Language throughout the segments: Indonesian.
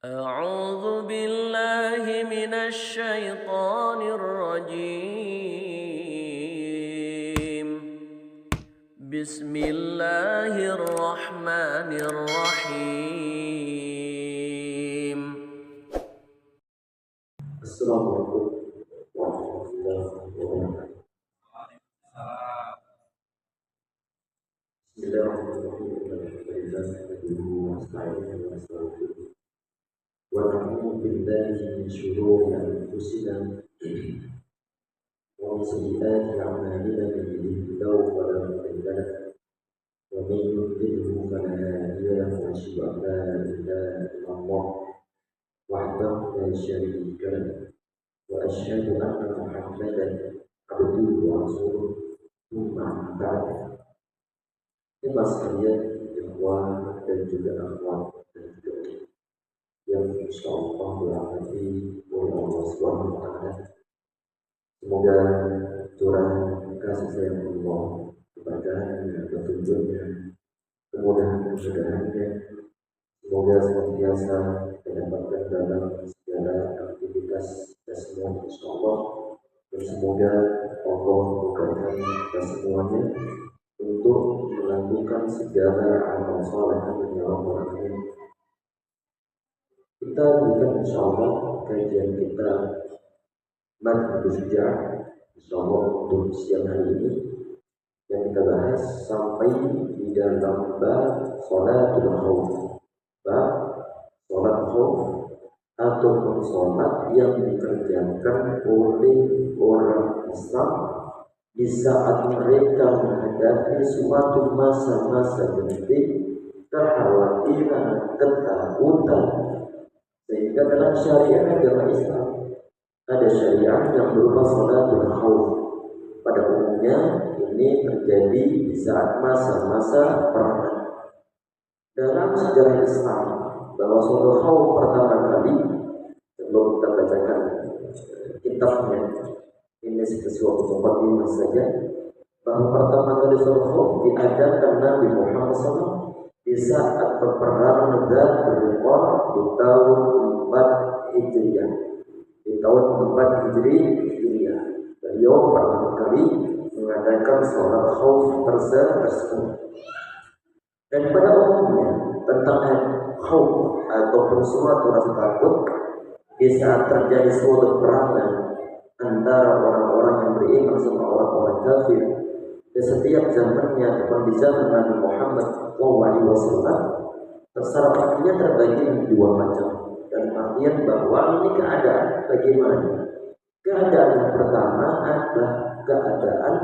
أعوذ بالله من الشيطان الرجيم. بسم الله الرحمن الرحيم. Assalamualaikum warahmatullahi wabarakatuh. Bismillahirrahmanirrahim. Wa na'udzu billahi min shururi anfusina wa min sayyiati a'malina man yahdihillahu fala mudilla lahu wa man yudlil fala hadiya lahu wa asyhadu an la ilaha illallah wahdahu la syarika lahu wa asyhadu anna Muhammadan abduhu wa rasuluh. Amma ba'd. Terima sekalian ikhwan dan juga akhwat dan juga yang insyaallah dirahmati oleh Allah Subhanahu wa taala. Semoga curah kasih sayang Allah, keberkahannya, petunjuknya, kemudahan-kemudahannya, semoga senantiasa didapatkan dalam segala aktivitas kita semua insyaallah. Dan semoga Allah bukakan kita semuanya untuk melakukan segala amal saleh ya Rabbal Alamin. Kita bukan insyaallah kajian kita Madhabus Syuja' insyaallah untuk siang hari ini yang kita bahas sampai di dalam bab sholatul khauf. Bab sholat khauf ataupun sholat yang dikerjakan oleh orang Islam di saat mereka menghadapi suatu masa-masa genting, kekhawatiran, ketakutan. Sehingga dalam syariat agama Islam ada syariat yang berupa sholatul khauf. Pada umumnya ini terjadi di saat masa-masa perang. Dalam sejarah Islam bahwa sholatul khauf pertama kali, sebelum kita bacakan kitabnya, ini sesuatu mukadimah saja, bahwa pertama kali sholat khauf diadakan Nabi Muhammad SAW di saat peperangan Dzul Qa'dah di tahun 4 Hijriah. Di tahun 4 Hijriah, beliau pertama kali mengadakan sholat khauf tersebut. Dan pada umumnya tentang khauf ataupun suatu rasa takut di saat terjadi suatu peperangan antara orang-orang yang beriman sama orang-orang kafir di setiap zamannya ataupun di zaman Nabi Muhammad SAW, terserah artinya terbagi menjadi dua macam. Dan artian bahwa ini keadaan bagaimana? Keadaan yang pertama adalah keadaan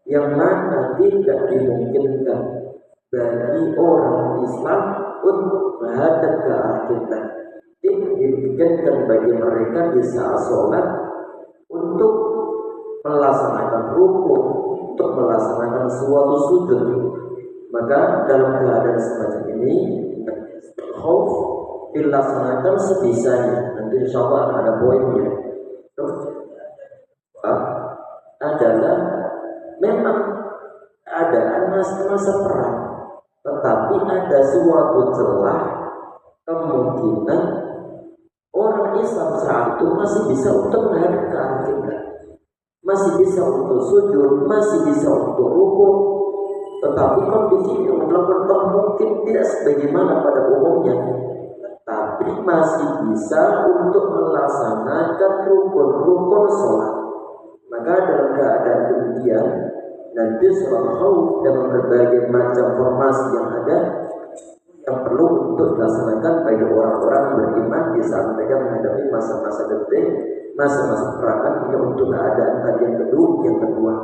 yang mana tidak dimungkinkan bagi orang Islam untuk menghadap ke arah kiblat. Tidak dimungkinkan bagi mereka di saat sholat untuk melaksanakan rukuk, untuk melaksanakan suatu sujud. Maka dalam keadaan semacam ini, khauf dilaksanakan sebisanya. Nanti insyaallah akan ada poinnya. Adalah memang keadaan masa perang, tetapi ada suatu celah kemungkinan orang Islam saat itu masih bisa untuk menghadap ke arah kiblat, masih bisa untuk sujud, masih bisa untuk rukuk, tetapi kondisinya belum mungkin tidak sebagaimana pada umumnya, tapi masih bisa untuk melaksanakan rukun-rukun sholat. Maka dalam keadaan demikian, nanti sholat khauf dengan berbagai macam formasi yang ada yang perlu untuk dilaksanakan bagi orang-orang beriman di saat mereka menghadapi masa-masa genting, masa-masa perangan, hingga untuk keadaan tadi yang kedua.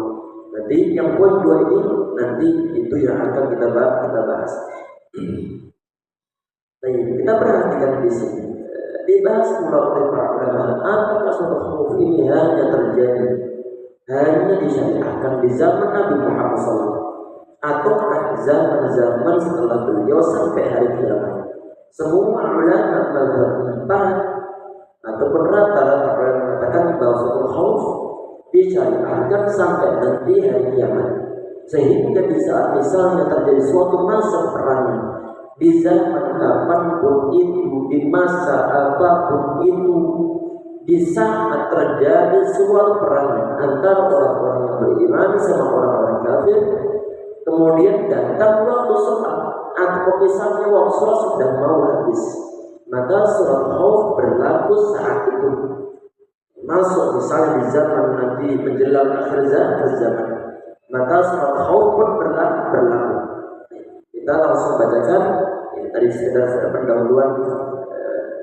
Nanti yang poin dua ini nanti itu yang akan kita bahas. Baik, kita perhatikan di sini. Dibahas pula oleh para ulama, apakah sholat khauf ini hanya terjadi, hanya disyariatkan di zaman Nabi Muhammad SAW, ataukah zaman-zaman setelah beliau sampai hari kiamat? Semua ulama mazhab 4 ataupun rata-rata ulama mengatakan bahwa sholat khauf disyariatkan sampai nanti hari kiamat. Sehingga di saat misalnya terjadi suatu masa perangan di zaman kapanpun itu, di masa apapun itu, di saat terjadi suatu perangan antara orang-orang yang beriman sama orang-orang kafir, kemudian datang waktu sholat atau misalnya waktu sholat sudah mau habis, maka surat Khauf berlaku saat itu. Masuk misalnya di zaman nanti menjelang akhir zaman, maka surat Khauf pun berlaku. Kita langsung bacakan tadi sekedar pendahuluan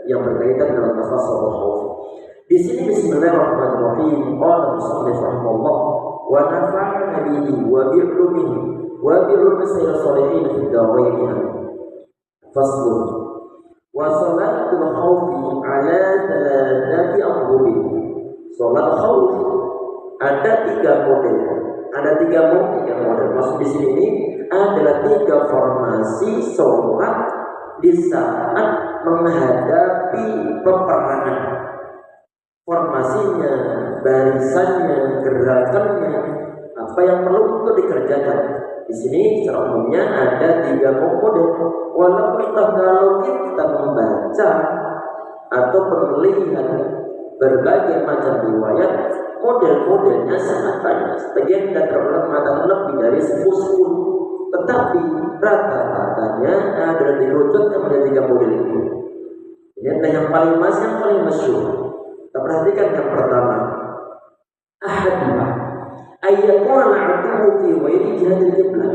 yang berkaitan dengan masalah surat Khauf. Di sini Bismillahirrahmanirrahim. Qala musannif rahimahullah wa nafa'ana bihi wa bi'ulumihi wa bi'ulumi sayyidil shalihin fid darain. Faslun. Wa salatul khawfi ala thalathati adrubin. Salat khauf ada 3 model. Ada 3 model. Maksud di sini adalah 3 formasi salat di saat menghadapi peperangan. Formasinya, barisannya, gerakannya, apa yang perlu untuk dikerjakan. Di sini secara umumnya ada 3 model. Walaupun kalau kita membaca atau melihat berbagai macam riwayat, model-modelnya sangat banyak. Sebagian dan ulama mengatakan lebih dari 10. Tetapi rata-ratanya adalah dirucutkan menjadi 3 model itu. Ini adalah yang paling masyhur. Kita perhatikan yang pertama. Ahadullah ayyakuna aduhu fi ghairi jihadil qiblah.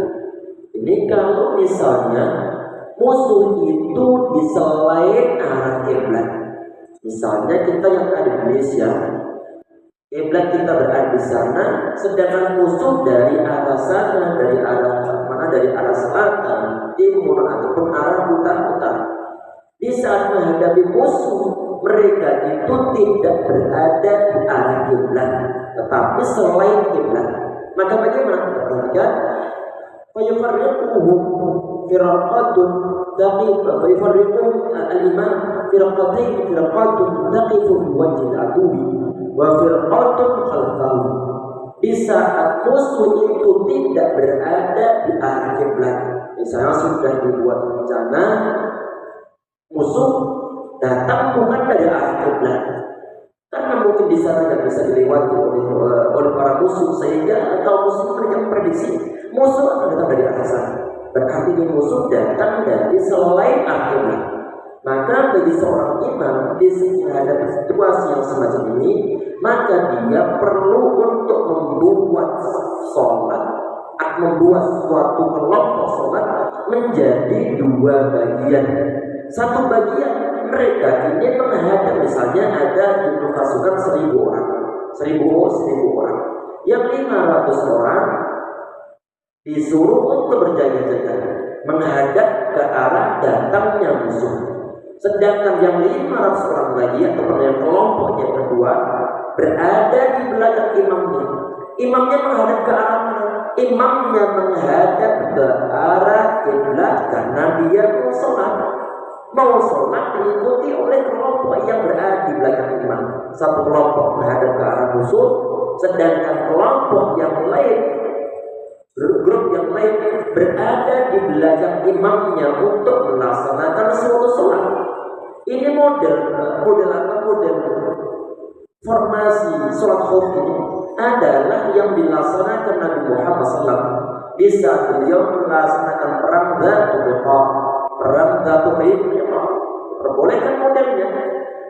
Ini kalau misalnya musuh itu di selain arah kiblat. Misalnya kita yang ada di Indonesia, kiblat kita berada di sana, sedangkan musuh dari arah sana, dari arah mana? Dari arah selatan, timur ataupun arah utara. Di saat menghadapi musuh, mereka itu tidak berada di arah kiblat, tetapi selain kiblat. Maka bagaimana kita perhatikan? Fayufarriquhum firaqatun al-imam firaqatun taqifu fi wajhi al-aduwi wa firqatun khalfahu. Di saat musuh itu tidak berada di arah kiblat, misalnya sudah dibuat rencana, musuh datang bukan dari arah kiblat, karena mungkin di sana tidak bisa dilewati oleh para musuh, sehingga kaum musuh mereka memprediksi musuh akan datang dari arah sana. Berarti musuh datang dari selain arah kiblat. Maka bagi seorang imam di menghadapi situasi yang semacam ini, maka dia perlu untuk membuat sholat, membuat suatu kelompok sholat menjadi 2 bagian. Satu bagian mereka ini menghadap, misalnya ada jumlah pasukan 1000 orang, 1000 orang, yang 500 orang disuruh untuk berjaga-jaga menghadap ke arah datangnya musuh. Sedangkan yang 500 orang lagi atau yang kelompok yang kedua berada di belakang imamnya. Imamnya menghadap ke arah mana? Imamnya menghadap ke arah kiblat karena dia mau sholat diikuti oleh kelompok yang berada di belakang imam. Satu kelompok menghadap ke arah musuh, sedangkan kelompok yang lain, grup yang lain berada di belakang imamnya untuk melaksanakan suatu sholat. Ini model formasi sholat khauf ini adalah yang dilaksanakan Nabi Muhammad SAW di saat beliau melaksanakan perang Dzatul Riqah, perang Dzatul Riqah. Perbolehkan modelnya.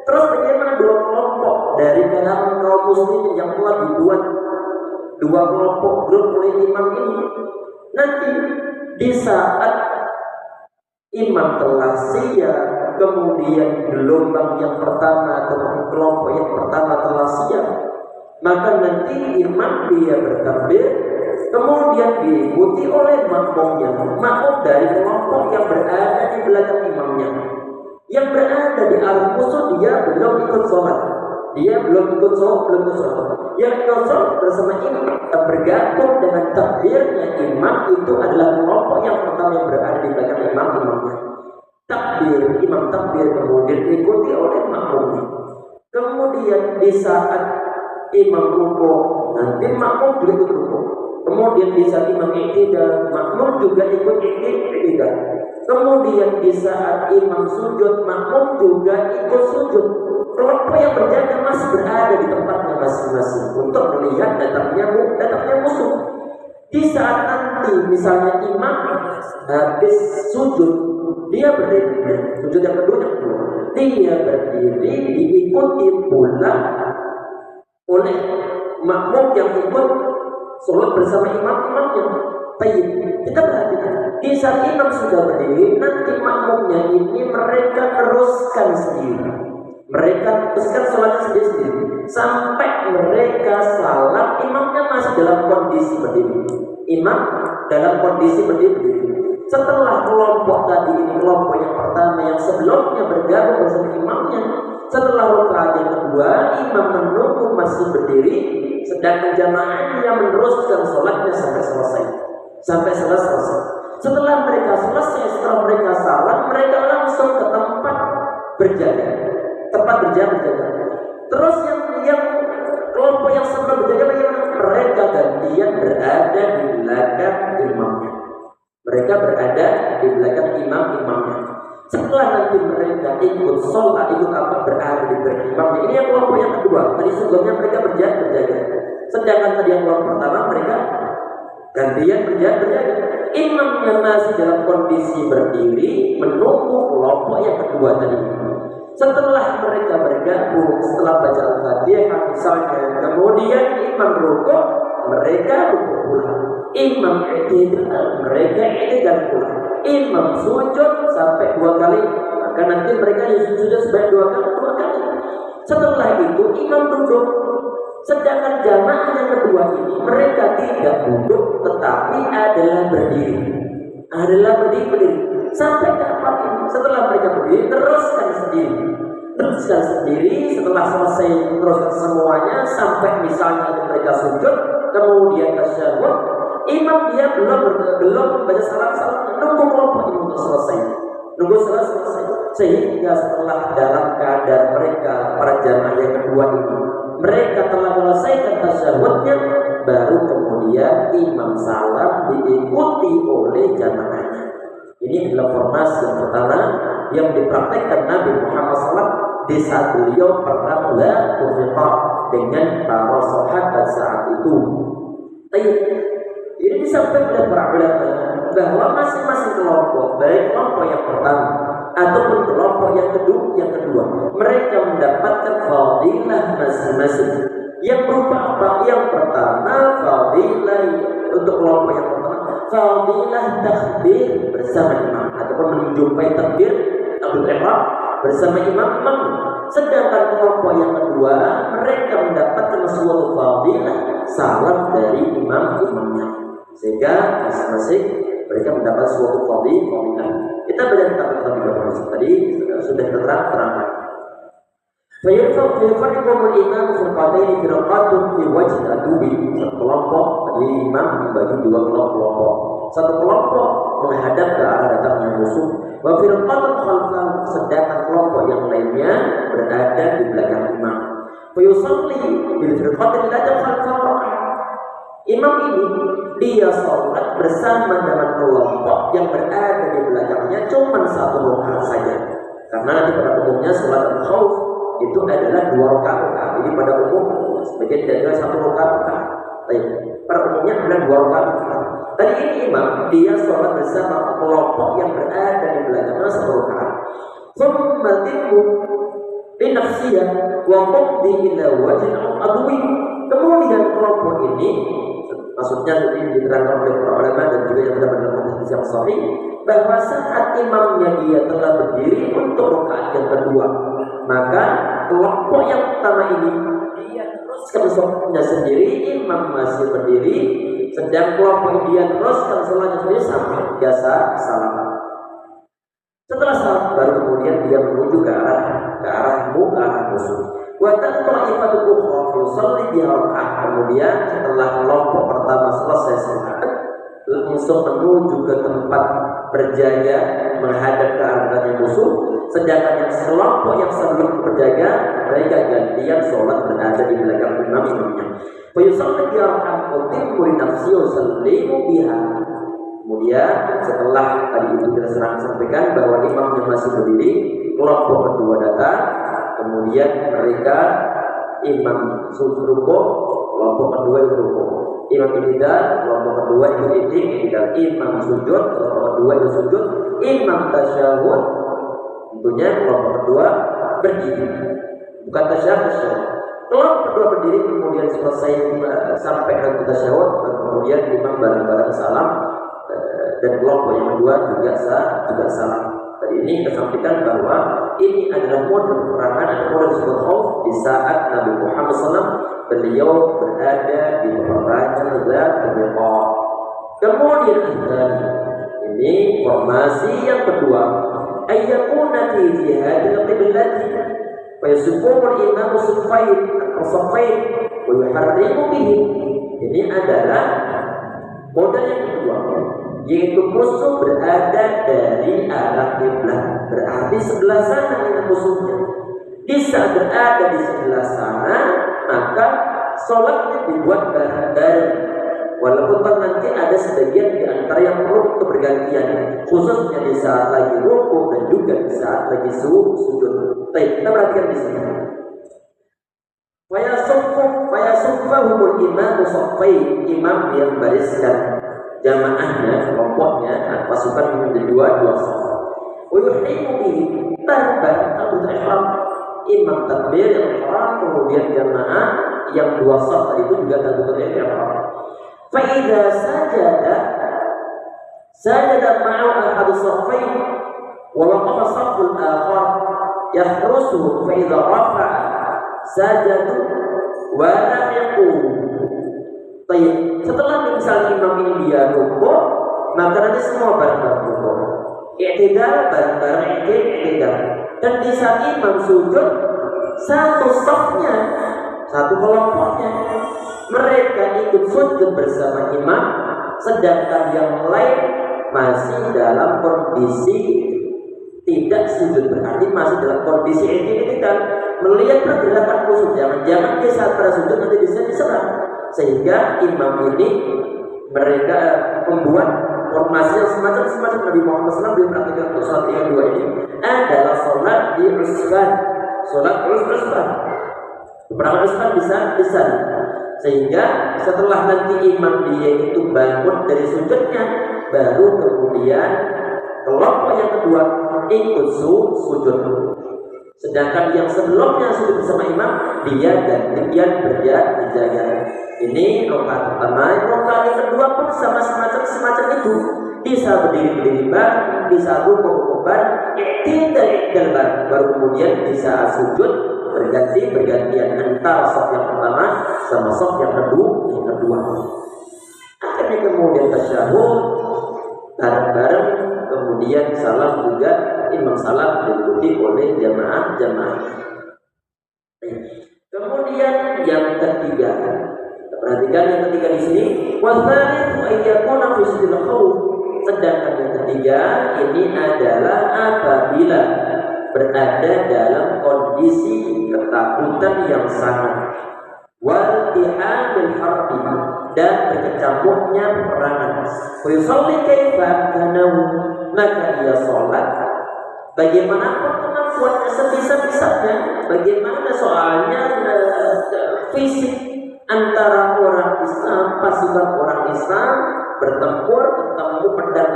Terus bagaimana 2 kelompok dari kalangan kaum muslimin yang telah dibuat 2 kelompok grup oleh imam ini, nanti di saat imam telah siap, kemudian gelombang yang pertama atau kelompok yang pertama telah siap, maka nanti imam dia bertakbir, kemudian diikuti oleh makmumnya, makmum dari kelompok yang berada di belakang imamnya. Yang berada di arah musuh dia belum ikut sholat, belum ikut sholat. Yang ikut sholat bersama imam bergabung dengan takbirnya imam itu adalah kelompok yang pertama yang berada di belakang imamnya. Imam takbir kemudian diikuti oleh makmumnya. Kemudian di saat imam rukuk, nanti makmum juga ikut rukuk. Kemudian di saat imam iktidal, makmum juga ikut iktidal. Kemudian di saat imam sujud, makmum juga ikut sujud. Kelompok yang berjaga masih berada di tempatnya masing-masing untuk melihat datangnya musuh. Di saat nanti misalnya imam habis sujud, dia berdiri, sujud yang kedua, dia berdiri diikuti pula oleh makmum yang ikut sholat bersama imamnya. Baik, kita perhatikan. Di saat imam sudah berdiri, nanti makmumnya ini mereka teruskan sendiri. Mereka teruskan sholatnya sendiri sampai mereka salam. Imamnya masih dalam kondisi berdiri. Imam dalam kondisi berdiri. Setelah kelompok tadi ini, kelompok yang pertama yang sebelumnya bergabung bersama imamnya, setelah rakaat yang kedua, imam menunggu masih berdiri, sedangkan jamaahnya meneruskan sholatnya sampai selesai. Setelah mereka selesai, setelah mereka salam, mereka langsung ke tempat berjaga. Terus yang kelompok yang sebelum berjaga bagaimana? Mereka gantian berada di belakang imamnya. Mereka berada di belakang imamnya. Setelah nanti mereka ikut sholat, berada di belakang imamnya. Ini yang kelompok yang kedua. Tadi sebelumnya mereka berjaga. Sedangkan tadi yang kelompok pertama mereka gantian berjaga. Imamnya masih dalam kondisi berdiri menunggu kelompok yang kedua tadi. Setelah mereka bergabung, setelah baca Al-Fatihah misalnya, kemudian imam rukuk, mereka rukuk pula. Imam i'tidal, mereka i'tidal pula. Imam sujud sampai 2 kali, maka nanti mereka sujud sebanyak 2 kali. Setelah itu imam duduk. Sedangkan jamaah yang kedua ini mereka tidak duduk tetapi adalah berdiri. Sampai kapan ini? Setelah mereka berdiri teruskan sendiri. Setelah selesai teruskan semuanya sampai misalnya mereka sujud, kemudian tasyahud, imam dia belum baca salam, nunggu kelompok ini untuk selesai. Sehingga setelah dalam keadaan mereka para jamaah yang kedua ini mereka telah menyelesaikan tasyahudnya, baru kemudian imam salam diikuti oleh jamaahnya. Ini adalah formasi yang pertama yang dipraktekkan Nabi Muhammad SAW di saat beliau pernah melakukan dengan para sahabat saat itu. Ini disampaikan oleh para ulama bahwa masing-masing kelompok, baik kelompok yang pertama ataupun kelompok yang kedua, mereka mendapatkan fadilah masing-masing. Yang berupa apa? Yang pertama, fadilah untuk kelompok yang pertama, fadilah takbir bersama imam ataupun menjumpai takbir Abdul Ihram bersama imam. Sedangkan kelompok yang kedua, mereka mendapatkan suatu fadilah salam dari imamnya. Sehingga masing-masing mereka mendapat suatu fadilah. Kita baca kitab tadi sudah terangkan. Fayarfaqul imam firqataini firqatun fi wajh adubi. Satu kelompok tadi imam membagi 2 kelompok. Satu kelompok menghadap ke arah datangnya musuh. Wa firqatun khalfah, sedangkan kelompok yang lainnya berada di belakang imam. Fayusalli bil firqatin allati khalfah. Imam ini dia sholat bersama dengan kelompok yang berada di belakangnya cuma 1 rakaat saja. Karena nanti pada umumnya sholat al-khawf itu adalah 2 rakaat. Jadi pada umum sebagian tidak adalah 1 rakaat. Pada umumnya adalah 2 rakaat. Tadi ini imam dia sholat bersama kelompok yang berada di belakangnya 1 rakaat. Thumma binafsiyah wa qaddi ila wajhin adwi. Kemudian kelompok ini, maksudnya ini diterangkan oleh para ulama dan juga yang terdapat dalam hadis yang sahih, bahwa saat imamnya dia telah berdiri untuk rakaat yang kedua, maka kelompok yang pertama ini dia teruskan sholatnya sendiri, imam masih berdiri, sedang kelompok dia teruskan sholatnya sendiri sampai biasa salam. Setelah salam baru kemudian dia menuju ke arah musuh. Wa ta'ifatu ukhra yusalli biha rak'ah. Kemudian setelah kelompok pertama selesai salat, langsung menuju ke tempat berjaga menghadap ke arah musuh. Sedangkan yang kelompok yang sebelum berjaga, mereka gantian sholat berada di belakang imamnya. Wa yusalli biha rak'ah utimmu li nafsi yusallimu biha. Kemudian setelah tadi itu kita sampaikan bahwa imam yang masih berdiri, kelompok kedua datang, kemudian mereka imam rukuk, kelompok kedua itu rukuk, imam i'tidal, kelompok kedua itu i'tidal, imam sujud, kelompok kedua itu sujud, imam tasyahud, tentunya kelompok kedua berdiri, bukan tasyahud. Kelompok kedua berdiri, kemudian selesai sampai ke tasyahud, kemudian imam bareng-bareng salam, dan kelompok yang kedua juga salam. Tadi ini kita sampaikan bahwa ini adalah model peperangan atau model surat Khauf di saat Nabi Muhammad SAW beliau berada di peperangan Dzat-Riqah. Kemudian ini formasi yang kedua, ayyakuna fi jihadil qiblati wa yasufumul imamu suffain al-saffain wa yuharrimu bihi. Ini adalah model yang kedua, yaitu musuh berada dari arah kiblat, berarti sebelah sana yang musuhnya. Di saat berada di sebelah sana, maka sholatnya dibuat bareng-bareng. Walaupun nanti ada sebagian di antara yang perlu untuk bergantian, khususnya di saat lagi rukuk dan juga di saat lagi sujud. Baik, kita perhatikan di sini. Fayasuffahumul imam saffain, imam yang bariskan jamaahnya, kelompoknya, pasukan menjadi dua saf. Uyuhrimu bihi bareng takbir ihram, imam takbir ihram, kemudian jamaah yang dua saf itu juga takbir ihram. Fa idza sajada ma'u ahadu saffain wa waqafa safful akhar yahrusuhu, fa idza rafa'a sajadu wa lam yaqum. Setelah misalnya imam ini dia rukuk, maka nanti semua bareng-bareng rukuk. I'tidal bareng-bareng i'tidal. Dan di saat imam sujud, satu safnya, satu kelompoknya, mereka ikut sujud bersama imam, sedangkan yang lain masih dalam kondisi tidak sujud, berarti masih dalam kondisi i'tidal, melihat pergerakan musuh. Jangan di saat pada sujud nanti bisa diserang. Sehingga imam ini mereka membuat formasi yang semacam Nabi Muhammad SAW berpraktikkan untuk sholat yang dua ini adalah sholat di usban, sholat usban. Peperangan usban bisa. Sehingga setelah nanti imam dia itu bangun dari sujudnya, baru kemudian kelompok yang kedua ikut sujud. Sedangkan yang sebelumnya sujud bersama imam, dia gantian berjaga. Ini rokaat pertama, rokaat yang kedua pun sama semacam itu. Bisa berdiri bareng, bisa rukuk bareng, i'tidal bareng. Baru kemudian di saat sujud bergantian antara saf yang pertama sama saf yang kedua. Akhirnya kemudian tasyahud bareng-bareng, kemudian salam juga, imam salam diikuti oleh jamaah. Kemudian yang ketiga, perhatikan yang ketiga di sini, watsalitsu ayyakuna fi sujudil khauf. Sedangkan yang ketiga ini adalah apabila berada dalam kondisi ketakutan yang sangat, wal tihamil harbi, dan berkecamuknya peperangan. Wa yusalli kaifa kanahu, maka ia salat bagaimanapun kemampuannya sebisa-bisanya. Bagaimana soalnya fisik antara orang Islam, pasukan orang Islam bertempur, ketemu pedang,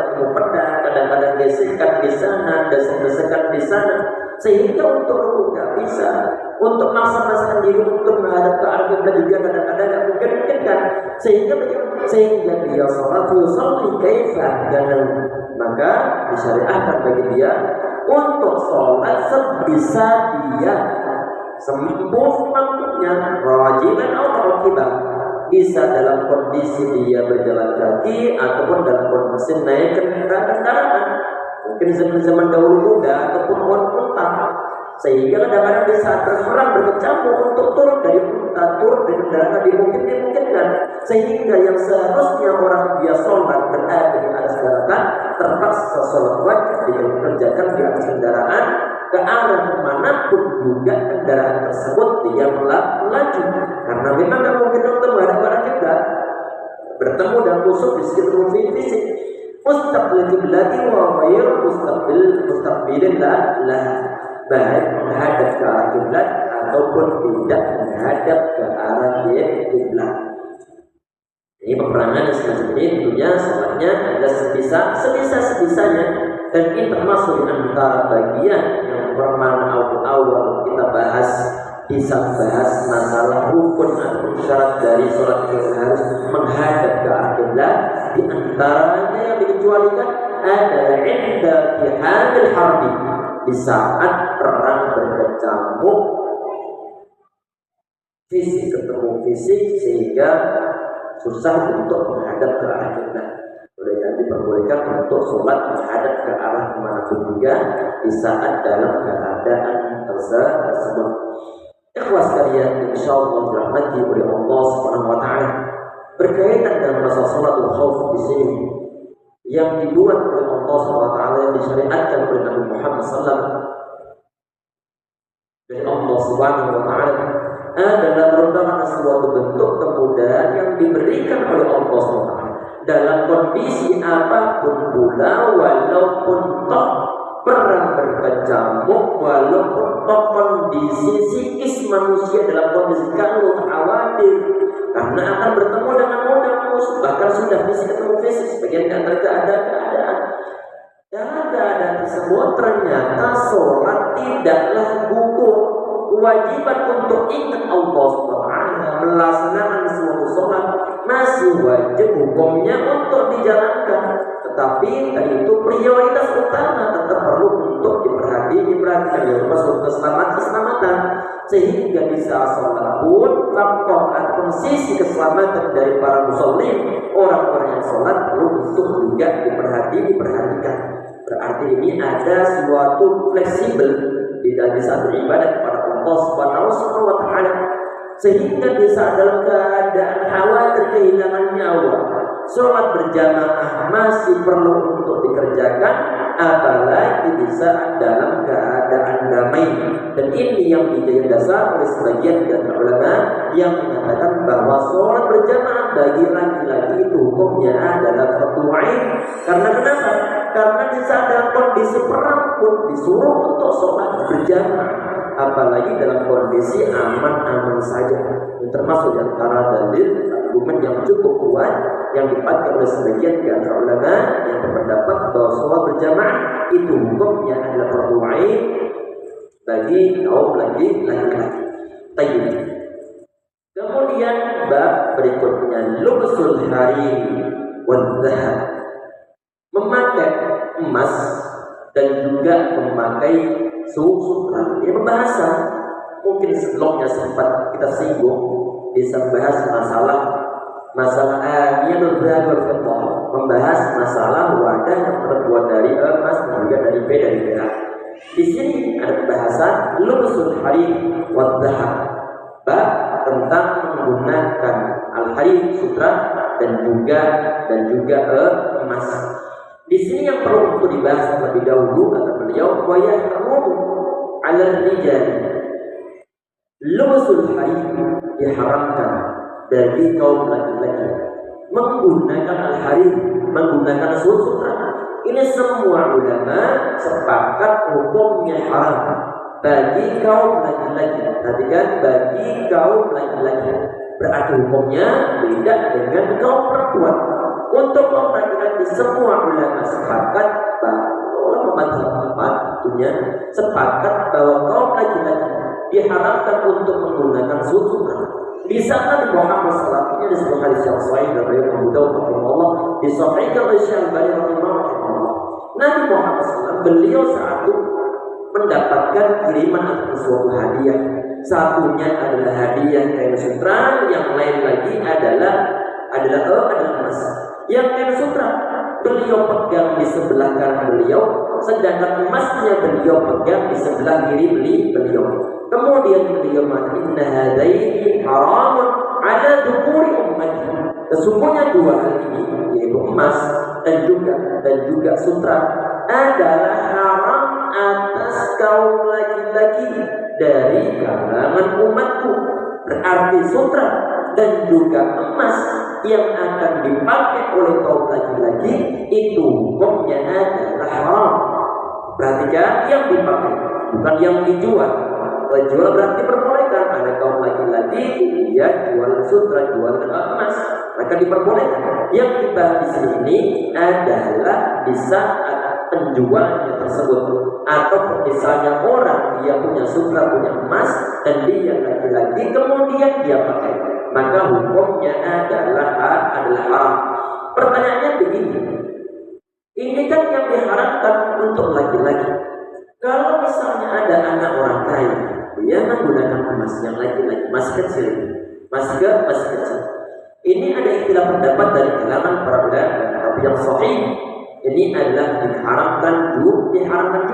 kadang-kadang gesekan di sana, gesekan di sana, sehingga untuk rukuk nggak bisa, untuk maksa-maksakan diri untuk menghadap ke arah kiblat juga kadang-kadang nggak mungkin kan, sehingga dia sholat yusalli kaifa kana, maka disyariatkan bagi dia untuk sholat sebisa dia, semampunya, rajilan atau rakiban, bisa dalam kondisi dia berjalan kaki ataupun dalam kondisi naik kendaraan, mungkin zaman dahulu kuda ataupun unta, sehingga kadang-kadang di saat berperang berkecamuk untuk turun dari unta, turun dari kendaraan dimungkinkan, sehingga yang seharusnya orang dia sholat berada di atas kendaraan terpaksa sholat wajib dia kerjakan di atas kendaraan, ke arah manapun juga kendaraan tersebut dia melaju, karena memang tidak mungkin untuk menghadap arah kiblat, bertemu dengan musuh di sekitar fisik. mustaqbil kiblati wa ghair mustaqbilin lah, baik menghadap ke arah kiblat ataupun tidak menghadap ke arah kiblat. Ini peperangan yang semacam ini tentunya sholatnya ada sebisa-sebisanya, dan ini termasuk di antara bagian yang pernah awal kita bahas di saat bahas masalah rukun atau syarat dari sholat yang harus menghadap ke arah kiblat. Di antaranya yang dikecualikan adalah inda bihamil harbi, di saat perang berkecamuk, fisik ketemu fisik sehingga susah untuk menghadap ke arah kiblat. Oleh karena diperbolehkan untuk sholat menghadap ke arah kemanapun juga di saat dalam keadaan tersebut. Ikhwas sekalian, insyaallah dirahmati oleh Allah Subhanahu wa taala, berkaitan dengan masalah sholatul khauf di sini yang dibuat oleh Allah Subhanahu wa taala, yang disyariatkan oleh Nabi Muhammad sallallahu alaihi wasallam dari Allah Subhanahu wa taala, adalah merupakan suatu bentuk kemudahan yang diberikan oleh Allah SWT dalam kondisi apapun pula, walaupun toh perang berkecamuk, walaupun toh kondisi psikis manusia dalam kondisi kalau khawatir karena akan bertemu dengan musuh, bahkan sudah fisik ketemu fisik, sebagian di antara keadaan. Dalam keadaan tersebut ternyata sholat tidaklah gugur. Kewajiban untuk ingat Allah SWT, melaksanakan suatu sholat masih wajib hukumnya untuk dijalankan. Tetapi tadi itu prioritas utama tetap perlu untuk diperhatikan, ya maksud keselamatan, sehingga di saat sholat pun faktor ataupun sisi keselamatan dari para muslimin, orang-orang yang sholat perlu untuk juga diperhatikan. Berarti ini ada suatu fleksibel di dalam satu ibadah kepada Allah Subhanahu wa taala, sehingga di saat dalam keadaan khawatir kehilangan nyawa, sholat berjamaah masih perlu untuk dikerjakan, apalagi di saat dalam keadaan damai. Dan ini yang dijadikan dasar oleh sebagian dari ulama yang mengatakan bahwa sholat berjamaah bagi laki-laki itu hukumnya adalah fardu ain. Karena kenapa? Karena di saat dalam kondisi perang pun disuruh untuk sholat berjamaah, apalagi dalam kondisi aman-aman saja. Ini termasuk di antara dalil argumen yang cukup kuat yang dipakai oleh sebagian di antara ulama yang berpendapat bahwa sholat berjamaah itu hukumnya adalah fardu ain bagi kaum laki-laki. Tayyib. Kemudian bab berikutnya, lubsul harir wal zahab, memakai emas dan juga memakai sutra. Ini pembahasan mungkin sebelumnya sempat kita singgung, bisa membahas masalah aniyul zahab wal fiddah, membahas masalah wadah yang terbuat dari emas dan juga dari perak. Di sini ada pembahasan lubsul harir wal zahab, bab tentang menggunakan al-harir sutra dan juga emas. Di sini yang perlu untuk dibahas terlebih dahulu kata beliau, wa yahrumu 'ala rijal lubsul harir, diharamkan bagi kaum laki-laki menggunakan al-harir, menggunakan sutra. Ini semua ulama sepakat hukumnya haram bagi kaum laki-laki. Perhatikan, bagi kaum laki-laki. Berarti hukumnya beda dengan kaum perempuan. Untuk kaum laki-laki semua ulama sepakat bahwa tentunya sepakat bahwa kaum laki-laki diharapkan untuk menggunakan sutra. Di sana di Muhammad sallallahu alaihi wasallam, di sebuah hadis yang sahih dari Abu Dawud rahimahullah, disahihkan oleh Syalbani rahimahullah, Nabi Muhammad SAW beliau saat itu mendapatkan kiriman atau suatu hadiah. Satunya adalah hadiah kain sutra, yang lain lagi adalah emas. Yang kain sutra beliau pegang di sebelah kanan beliau, sedangkan emasnya beliau pegang di sebelah kiri beliau. Kemudian beliau mengatakan, inna hadaini haramun ala dukuri ummati. Sesungguhnya dua hal ini, yaitu emas dan juga sutra, adalah haram atas kaum laki-laki dari kalangan umatku. Berarti sutra dan juga emas yang akan dipakai oleh kaum laki-laki itu hukumnya adalah haram. Perhatikan, yang dipakai bukan yang dijual. Jual berarti diperbolehkan. Ada kaum laki-laki dia jual sutra, jual emas, maka diperbolehkan. Yang dibahas di sini adalah di saat penjualnya tersebut, atau misalnya orang dia punya sutra, punya emas, dan dia laki-laki kemudian dia pakai, maka hukumnya adalah haram. Pertanyaannya begini, ini kan yang diharapkan untuk laki-laki. Kalau misalnya ada anak orang kaya, dia menggunakan emas yang laki-laki, masih kecil. Ini ada istilah pendapat dari kalangan para ulama, tapi yang sahih ini adalah diharamkan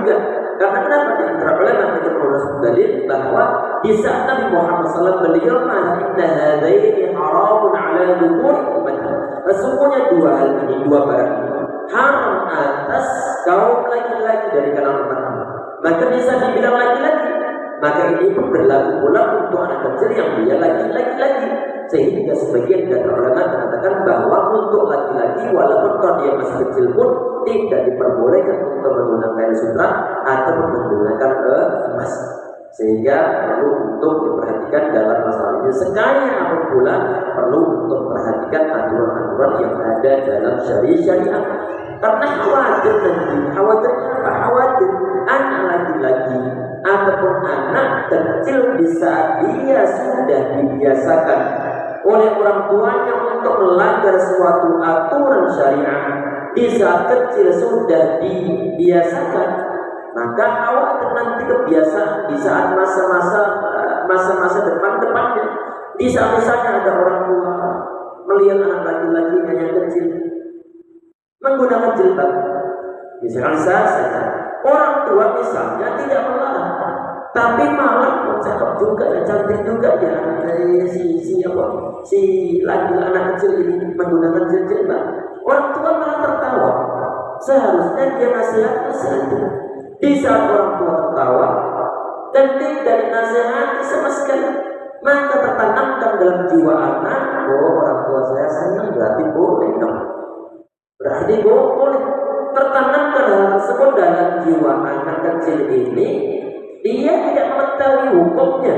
juga. Karena kenapa? Di antara ulama kita menurut dalil bahwa di saat Nabi Muhammad SAW beliau inna hadaini haramun ala dzukuri ummati. Sesungguhnya dua hal ini, dua barang ini haram atas kaum laki-laki dari kalangan umat. Maka bisa dibilang laki-laki, maka ini pun berlaku pula untuk anak kecil yang dia laki-laki. Sehingga sebagian dari ulama mengatakan bahwa untuk laki-laki walaupun kalau dia masih kecil pun tidak diperbolehkan untuk menggunakan sutra atau menggunakan emas. Sehingga perlu untuk diperhatikan dalam masalah ini. Sekali apapun pula perlu untuk perhatikan aturan-aturan yang ada dalam syariat. Karena khawatir anak laki-laki ataupun anak kecil di saat dia sudah dibiasakan oleh orang tuanya untuk melanggar suatu aturan syariat, di saat kecil sudah dibiasakan, maka khawatir nanti kebiasaan di saat masa-masa depannya, di saat misalnya ada orang tua melihat anak laki-lakinya yang kecil menggunakan jilbab, misalkan saja orang tua misalnya tidak melarang, tapi malah cakep juga ya, cantik juga ya si laki anak kecil ini menggunakan jilbab. Orang tua malah tertawa. Seharusnya dia nasihati saja. Di saat orang tua tertawa dan tidak dinasihati sama sekali, maka tertanamkan dalam jiwa anak, orang tua saya senang, berarti boleh dong. Berarti boleh. Tertanamkan hal tersebut dalam jiwa anak kecil ini. Dia tidak mengetahui hukumnya.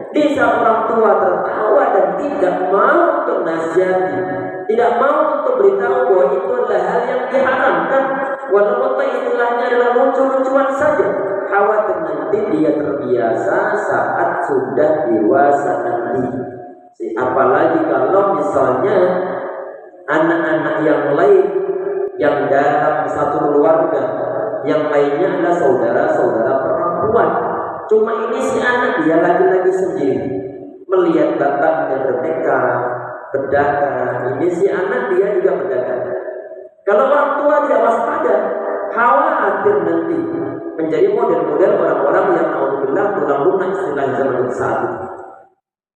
Di saat orang tua tertawa dan tidak mau untuk nasihati, tidak mau untuk beritahu bahwa itu adalah hal yang diharamkan, walaupun istilahnya adalah lucu-lucuan saja, khawatir nanti dia terbiasa saat sudah dewasa nanti. Apalagi kalau misalnya anak-anak yang lain yang dalam satu keluarga, yang lainnya adalah saudara-saudara perempuan. Cuma ini si anak dia laki-laki sendiri melihat bapaknya berdagang. Ini si anak dia juga berdagang. Kalau orang tua tidak waspada, khawatir nanti menjadi model-model orang-orang yang alhamdulillah tulang lunak istilah zaman saat itu.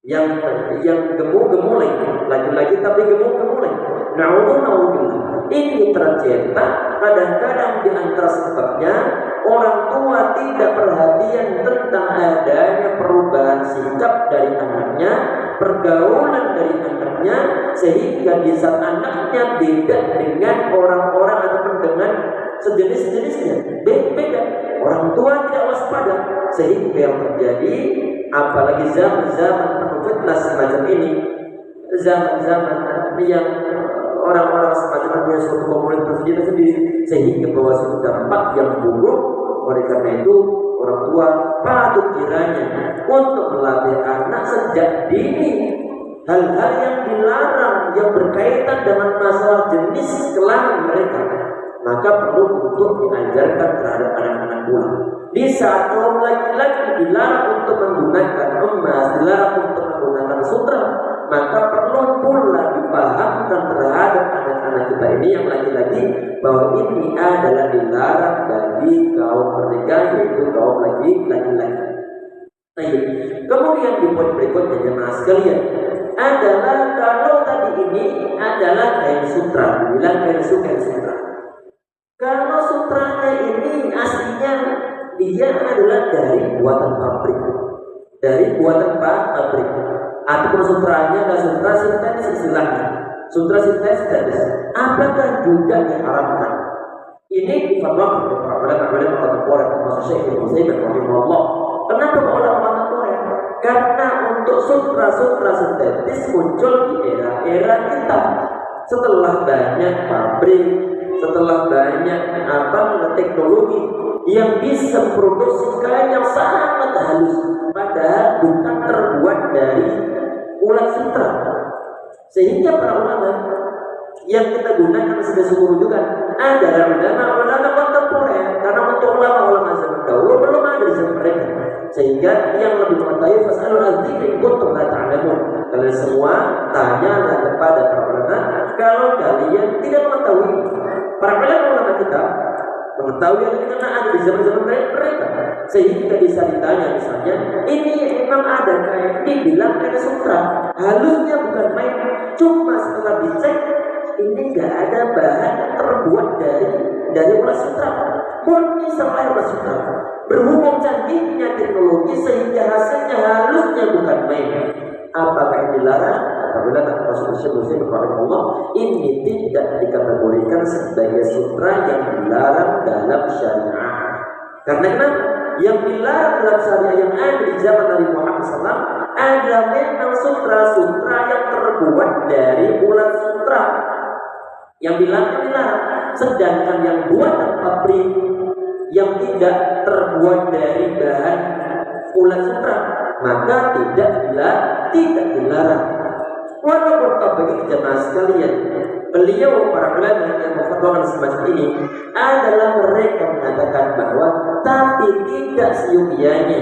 Yang gemuk-gemulai, laki-laki tapi gemuk-gemulai. Na'udzubillah. Ini tercetak kadang-kadang di antara sebabnya orang tua tidak perhatian tentang adanya perubahan sikap dari anaknya, pergaulan dari anaknya, sehingga di saat anaknya beda dengan orang-orang ataupun dengan sejenis-jenisnya, beda. Orang tua tidak waspada, sehingga yang terjadi, apalagi zaman-zaman penuh fitnah semacam ini, zaman-zaman yang orang-orang semacam punya suatu komunitas sendiri, sehingga bawa suatu dampak yang buruk. Oleh karena itu orang tua patut kiranya untuk melatih anak sejak dini hal-hal yang dilarang yang berkaitan dengan masalah jenis kelamin mereka, maka perlu untuk diajarkan terhadap anak-anak pula. Di saat kaum laki-laki dilarang untuk menggunakan emas, dilarang untuk menggunakan sutra, maka perlu pula dipahamkan terhadap anak-anak kita ini yang laki-laki bahwa ini adalah dilarang bagi kaum mereka, yaitu kaum laki-laki. Kemudian di poin berikutnya jemaah sekalian adalah kalau tadi ini adalah kain sutra, dibilang kain sutra. Kalau sutranya ini aslinya dia adalah dari buatan pabrik, ataupun sutranya adalah sutra sintetis istilahnya. sutra sintetis, apakah juga diharamkan? Ini difatwakan oleh para ulama kontemporer termasuk Syekh Ibnu Utsaimin rahimahullah. Kenapa ulama kontemporer? Karena untuk sutra sintetis muncul di era kita setelah banyak pabrik, setelah banyak teknologi yang bisa memproduksi kain yang sangat halus, padahal bukan terbuat dari ulat sutra. Sehingga para ulama yang kita gunakan sebagai rujukan adalah ulama kontemporer, karena untuk ulama zaman dahulu belum ada di zaman mereka. Sehingga yang lebih mengetahui fasalul adzikri kuntum la ta'lamun. Kalian semua tanyalah kepada para ulama kalau kalian tidak mengetahui. Para ulama kita mengetahui yang karena ada di zaman mereka. Sehingga bisa ditanya misalnya, ini memang ada kayak dibilang kayak sutra, halusnya bukan main. Cuma setelah dicek, ini nggak ada bahan terbuat dari ulat sutra, murni selain ulat sutra. Berhubung canggihnya teknologi sehingga hasilnya halusnya bukan main. Apakah ini dilarang? Apabila tak masuk usia Allah, ini tidak dikategorikan sebagai sutra yang dilarang dalam syariah. Karena yang dilarang dalam syariah yang ada di zaman Nabi Muhammad SAW adalah memang sutra yang terbuat dari ulat sutra. Yang dilarang. Sedangkan yang buatan pabrik yang tidak terbuat dari bahan ulat sutra, maka tidak dilarang. Walaupun bagi jemaah sekalian, beliau para ulama yang memfatwakan semacam ini adalah mereka mengatakan bahwa tapi tidak seyogianya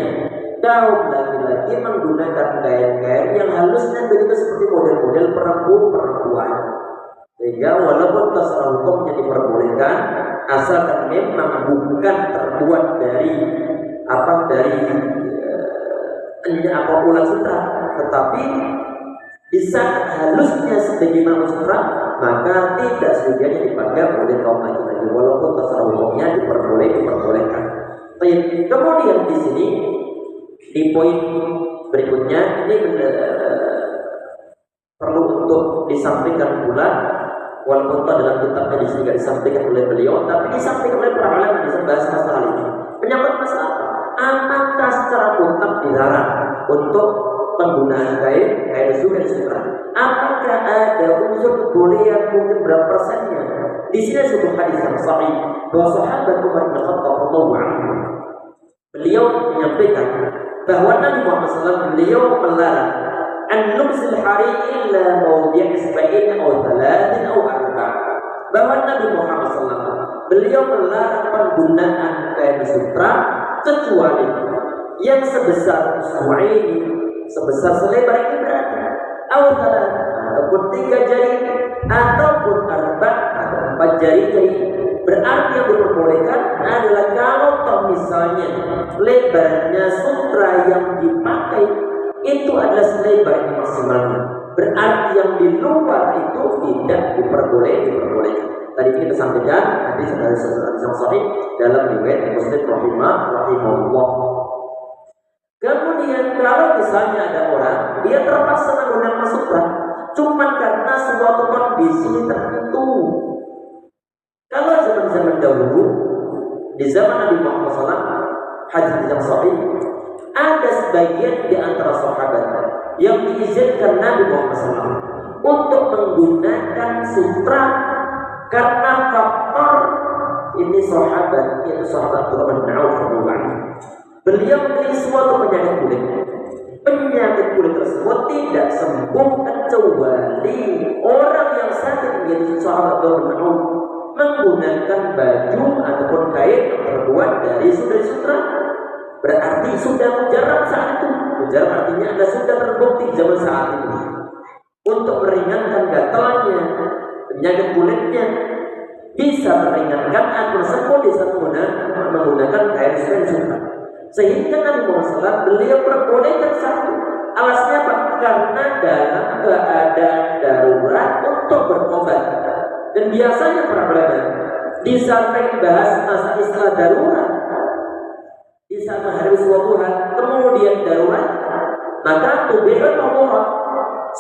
kaum laki-laki menggunakan kain-kain yang halusnya begitu seperti model-model perempuan. Sehingga walaupun tasawuf hukumnya diperbolehkan, asalkan memang bukan terbuat dari ulat sutra, tetapi di saat halusnya sebagaimana sutra, maka tidak seyogianya dipakai oleh kaum laki-laki walaupun tasawuf hukumnya diperbolehkan. Kemudian di sini di poin berikutnya ini perlu untuk disampaikan pula. Walaupun itu dalam kitabnya di sini tidak disampaikan oleh beliau, tapi disampaikan oleh para ulama di bahas masalah ini. Menyangkut masalah apa? Apakah secara mutlak dilarang untuk penggunaan kain sutra? Apakah ada unsur kebolehan mungkin berapa persennya? Di sini sebuah hadis yang sahih bahwa sahabat Umar bin Khattab radhiyallahu anhu beliau menyampaikan bahwa Nabi Muhammad SAW beliau melarang an-nubsil hari illa mawdi' isba'in aw thalathin aw arba'. Bahwa Nabi Muhammad SAW beliau melarang penggunaan kain sutra kecuali yang sebesar usbu'ain, sebesar selebar ini berarti aw thalathin, ataupun 3 jari, ataupun arba' atau 4 jari. Berarti yang diperbolehkan adalah kalau misalnya lebarnya sutra yang dipakai itu adalah selebar maksimalnya, berarti yang di luar itu tidak diperbolehkan. Tadi kita sampaikan hadis yang sahih dalam riwayat Muslim rahimahullah. Kemudian kalau misalnya ada orang dia terpaksa menggunakan sutra cuma karena suatu kondisi tertentu. Kalau zaman dahulu di zaman Nabi Muhammad SAW, hadis yang sahih, ada sebagian di antara sahabat yang diizinkan Nabi Muhammad SAW untuk menggunakan sutra karena faktor ini sahabat, yaitu sahabat Abdurrahman bin Auf radhiyallahu anhu. Beliau memiliki suatu penyakit kulit. Penyakit kulit tersebut tidak sembuh kecuali orang yang sakit menjadi sahabat Abdurrahman bin Auf menggunakan baju ataupun kain yang terbuat dari sutra. Berarti sudah mujarab saat itu. Mujarab artinya Anda sudah terbukti zaman saat itu untuk meringankan gatalnya, penyakit kulitnya, bisa meringankan atau sembuh bisa menggunakan kain sutra. Sehingga Nabi Muhammad SAW beliau perbolehkan satu. Alasnya apa? Karena dalam keadaan darurat untuk berobat. Dan biasanya para ulama di samping bahas masa istilah darurat, di saat menghadapi suatu hal kemudian darurat, maka tubihul mahmurat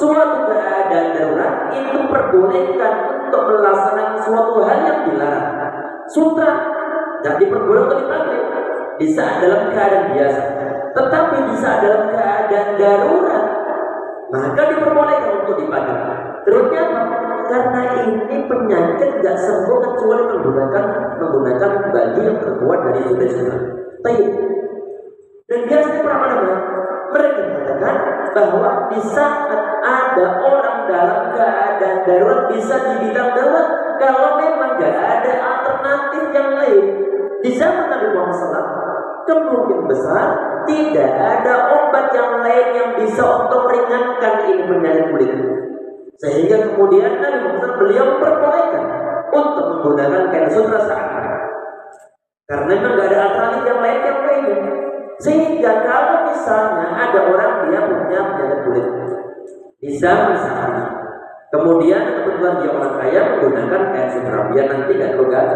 suatu keadaan darurat itu perbolehkan untuk melaksanakan suatu hal yang dilarang. Sutra tidak diperbolehkan untuk dipakai di saat dalam keadaan biasa, tetapi di saat dalam keadaan darurat maka diperbolehkan untuk dipakai. Terusnya karena ini penyakit tidak sembuh kecuali menggunakan baju yang terbuat dari sutra. Dan biasanya para ulama mereka mengatakan bahwa di saat ada orang dalam keadaan darurat, bisa dibilang darurat kalau memang tidak ada alternatif yang lain. Di zaman Nabi Muhammad SAW kemungkinan besar tidak ada obat yang lain yang bisa untuk meringankan ini penyakit kulit. Sehingga kemudian Nabi Muhammad beliau memperbolehkan untuk menggunakan kain sutra saat karena memang tidak ada alternatif yang lain yang lainnya. Sehingga kalau misalnya ada orang dia punya penyakit kulit di zaman saat ini, kemudian kebetulan dia orang kaya menggunakan kain sutra biar nanti tidak gagal,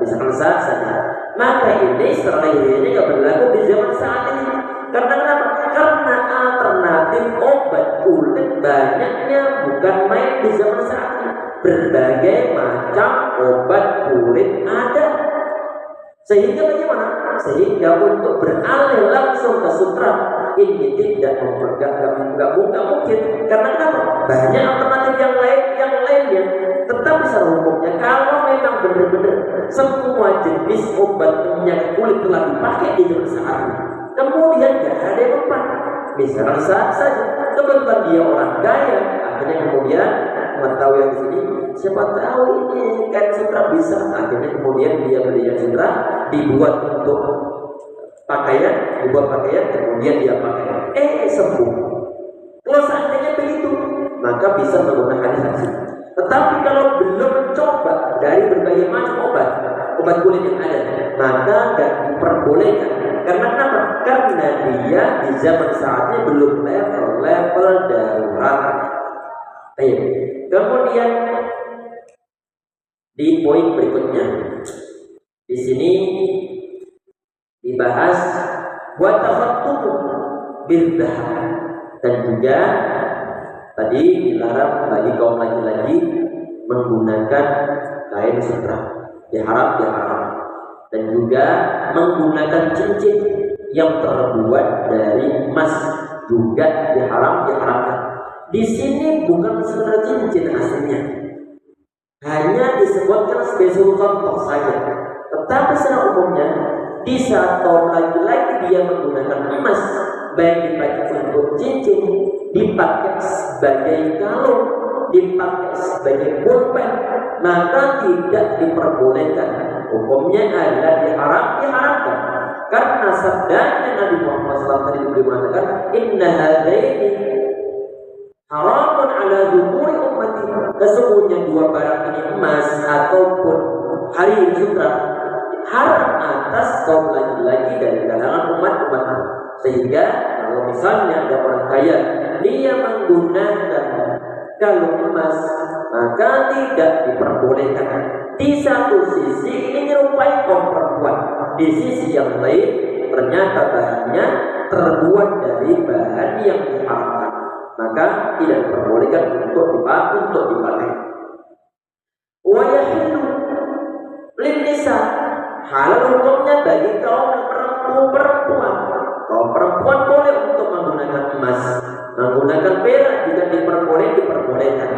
misalkan saja, maka ini secara ini nggak berlaku di zaman saat ini. Karena kenapa? Karena alternatif obat kulit banyaknya bukan main di zaman saat ini. Berbagai macam obat kulit ada. Sehingga bagaimana? Sehingga untuk beralih langsung ke sutra ini tidak mungkin. Karena kenapa? Banyak alternatif yang lainnya. Tetapi secara hukumnya kalau memang benar-benar semua jenis obat penyakit kulit telah dipakai di zaman saat ini, kemudian tidak ada yang mempan. Misalkan saja kebetulan dia orang kaya, akhirnya kemudian mengetahui yang di sini, siapa tahu ini kain sutra bisa. Akhirnya kemudian dia beli kain sutra, dibuat untuk pakaian, kemudian dia pakai. Sembuh. Kalau seandainya begitu, maka bisa menggunakan hadis. Tetapi kalau belum mencoba dari berbagai macam obat kulit yang ada, maka tidak diperbolehkan. Karena kenapa? Karena dia di zaman saatnya belum level darurat. Kemudian di poin berikutnya, di sini dibahas buat tafattuq bid'ah dan juga tadi dilarang bagi kaum laki-laki menggunakan kain sutra, diharam, dan juga menggunakan cincin yang terbuat dari emas juga diharamkan. Di sini bukan sekedar cincin aslinya, hanya disebutkan sebagai contoh saja. Tetapi secara umumnya di saat kaum laki-laki dia menggunakan emas, baik dipakai untuk cincin, dipakai sebagai kalung, dipakai sebagai pulpen, maka tidak diperbolehkan. Hukumnya adalah diharamkan. Karena sabdanya Nabi Muhammad SAW tadi mengatakan, Inna hadaini haramun ala dzukuri ummati. Sesungguhnya dua barang ini, emas ataupun harir sutra, haram atas kaum laki-laki dari kalangan umat-umat. Sehingga kalau misalnya ada orang kaya dia menggunakan kalung emas, maka tidak diperbolehkan. Di satu sisi ini menyerupai kaum perempuan, di sisi yang lain ternyata bahannya terbuat dari bahan yang diharamkan, maka tidak diperbolehkan untuk dipakai. Wa yahillu lin-nisa, halal hukumnya bagi kaum perempuan. Kaum perempuan boleh untuk menggunakan emas, menggunakan perak juga diperbolehkan.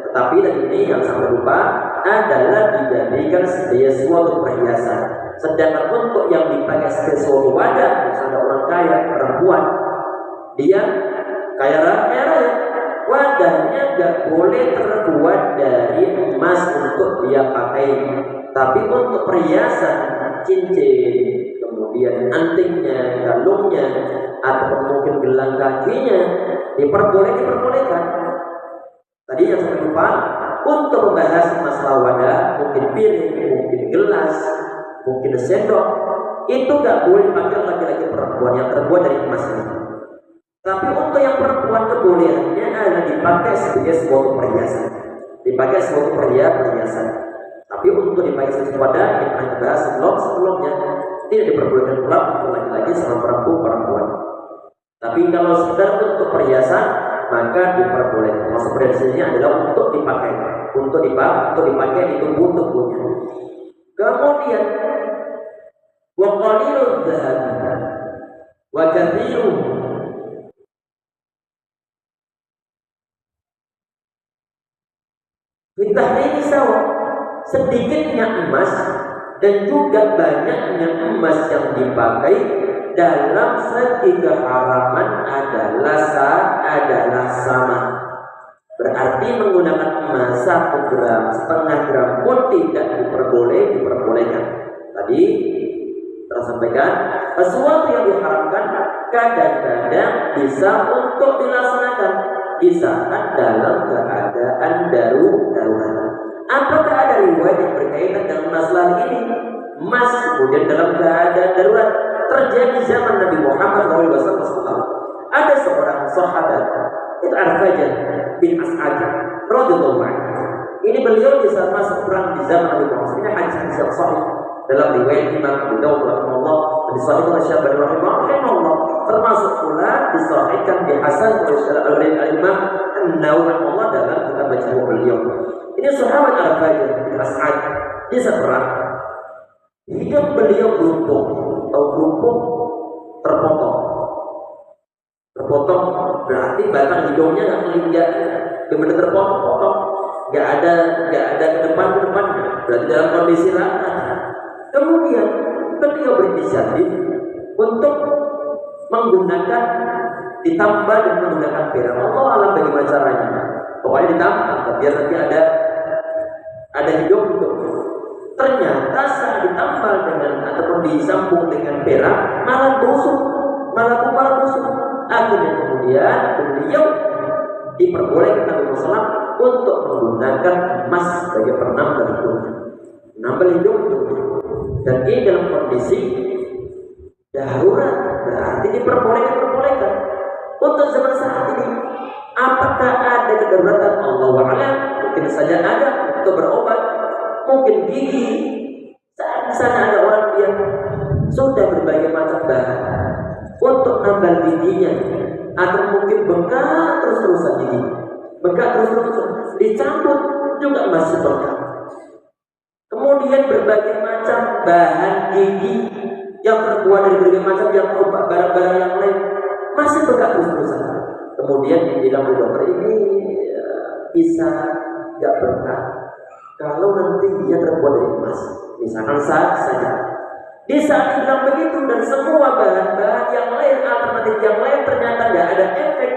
Tetapi dari ini yang sampai lupa adalah dijadikan sebagai suatu perhiasan. Sedangkan untuk yang dipakai sebagai suatu wadah, misalnya orang kaya perempuan, dia kaya raya, wadahnya gak boleh terbuat dari emas untuk dia pakai. Tapi untuk perhiasan, cincin, kemudian antingnya, kalungnya, atau mungkin gelang kakinya diperbolehkan. Tadi yang saya lupa untuk membahas masalah wadah, mungkin piring, mungkin gelas, mungkin sendok, itu gak boleh dipakai laki-laki perempuan yang terbuat dari emas ini. Tapi untuk yang perempuan kebolehannya adalah dipakai sebagai suatu perhiasan, Tapi untuk dipakai sebagai wadah, yang pernah kita bahas sebelumnya, tidak diperbolehkan pula untuk laki-laki sama perempuan. Tapi kalau sekedar untuk perhiasan, maka diperbolehkan. Maksud prinsipnya adalah untuk dipakai, untuk dipakai di tubuhnya. Kemudian wa qalilud dhahab wa kathiruh, ini sawah, sedikitnya emas dan juga banyaknya emas yang dipakai dalam segi keharaman adalah sama. Berarti menggunakan emas 1 gram, setengah gram pun tidak diperbolehkan. Tadi telah sampaikan, sesuatu yang diharamkan kadang-kadang bisa untuk dilaksanakan di saat dalam keadaan darurat. Apakah ada riwayat yang berkaitan dengan masalah ini? Emas kemudian dalam keadaan darurat terjadi zaman Nabi Muhammad SAW. Ada seorang sahabat, itu Arfajan bin As'ad radhiyallahu anhu. Ini beliau di saat masuk perang di zaman Nabi Muhammad. Ini hadis yang sahih dalam riwayat Imam Abu Dawud rahimahullah, disahihkan Syaikhani rahimahullah, termasuk pula disahihkan di Hasan oleh Imam An-Nawawi rahimahullah dalam kitab Majmu' beliau. Ini sahabat Arfajan bin As'ad di saat perang. Hidup beliau lumpuh, atau lumpuh terpotong berarti batang hidungnya nggak menginjak, benar terpotong, nggak ada ke depannya, berarti dalam kondisi latah. Kemudian beliau berinisiatif untuk menggunakan ditambah dan menggunakan perak. Allah alam bagaimana caranya, pokoknya ditambah biar nanti ada hidup untuk. Ternyata saat ditambal dengan ataupun disambung dengan perak malah busuk. Akhirnya kemudian beliau diperbolehkan Nabi SAW untuk menggunakan emas sebagai penambal hidup. Dan ini dalam kondisi darurat, berarti diperbolehkan. Untuk zaman saat ini, apakah ada kedaruratan? Allahu a'lam. Mungkin saja ada untuk berobat. Mungkin gigi, saat di sana ada orang yang sudah berbagai macam bahan untuk nambal giginya, atau mungkin bengkak terus-terusan gigi, dicabut juga masih bengkak. Kemudian berbagai macam bahan gigi yang terbuat dari berbagai macam yang obat, barang-barang yang lain masih bengkak terus-terusan. Kemudian dibilang dokter ini bisa nggak bengkak kalau nanti dia terbuat dari emas, misalkan saja. Di saat dibilang begitu dan semua bahan-bahan yang lain, alternatif yang lain ternyata nggak ada efek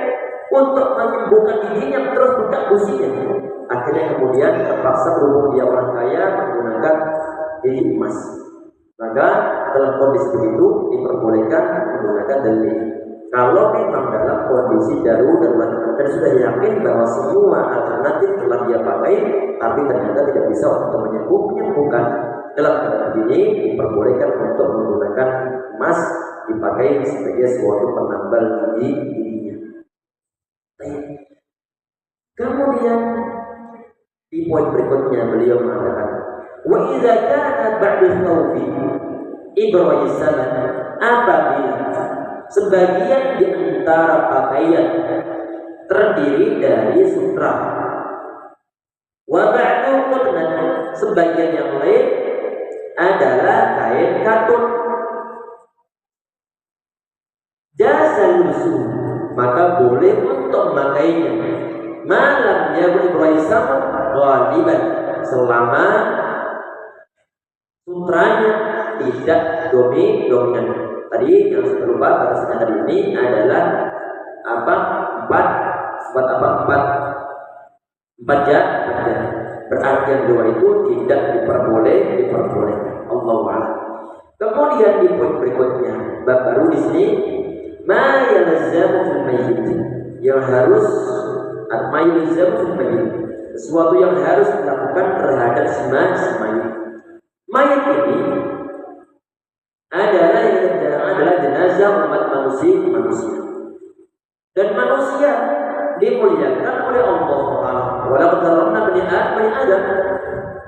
untuk menyembuhkan giginya, terus bengkak gusinya. Akhirnya kemudian terpaksa berhubung dia orang kaya menggunakan gigi emas. Maka dalam kondisi begitu diperbolehkan menggunakan dalil. Kalau memang dalam kondisi darurat dan sudah yakin bahwa semua alternatif telah dia pakai, tapi ternyata tidak bisa untuk menyembuhkan, dalam keadaan ini diperbolehkan untuk menggunakan emas dipakai sebagai suatu penambal giginya. Kemudian di poin berikutnya beliau mengatakan, wa idza kana ba'du thawbi ibra'is saman, apabila sebagian di antara pakaian terdiri dari sutra, wa ba'du qutnan, sebagian yang lain adalah kain katun, jasa lusuh, maka boleh untuk memakainya malam yakun ibra'isam ghaliban, selama sutranya tidak dominan. Tadi yang saya lupa bahasanya tadi ini adalah empat jam. Berarti yang dua itu tidak diperbolehkan. Allahu a'lam. Kemudian di poin berikutnya, bab baru di sini, ma yalzamu fil mayyit, yang harus sesuatu yang harus dilakukan terhadap si mayit. Mayit ini adalah jenazah umat manusia. Dan manusia dimuliakan oleh Allah Taala. Walaqad karramna bani Adam,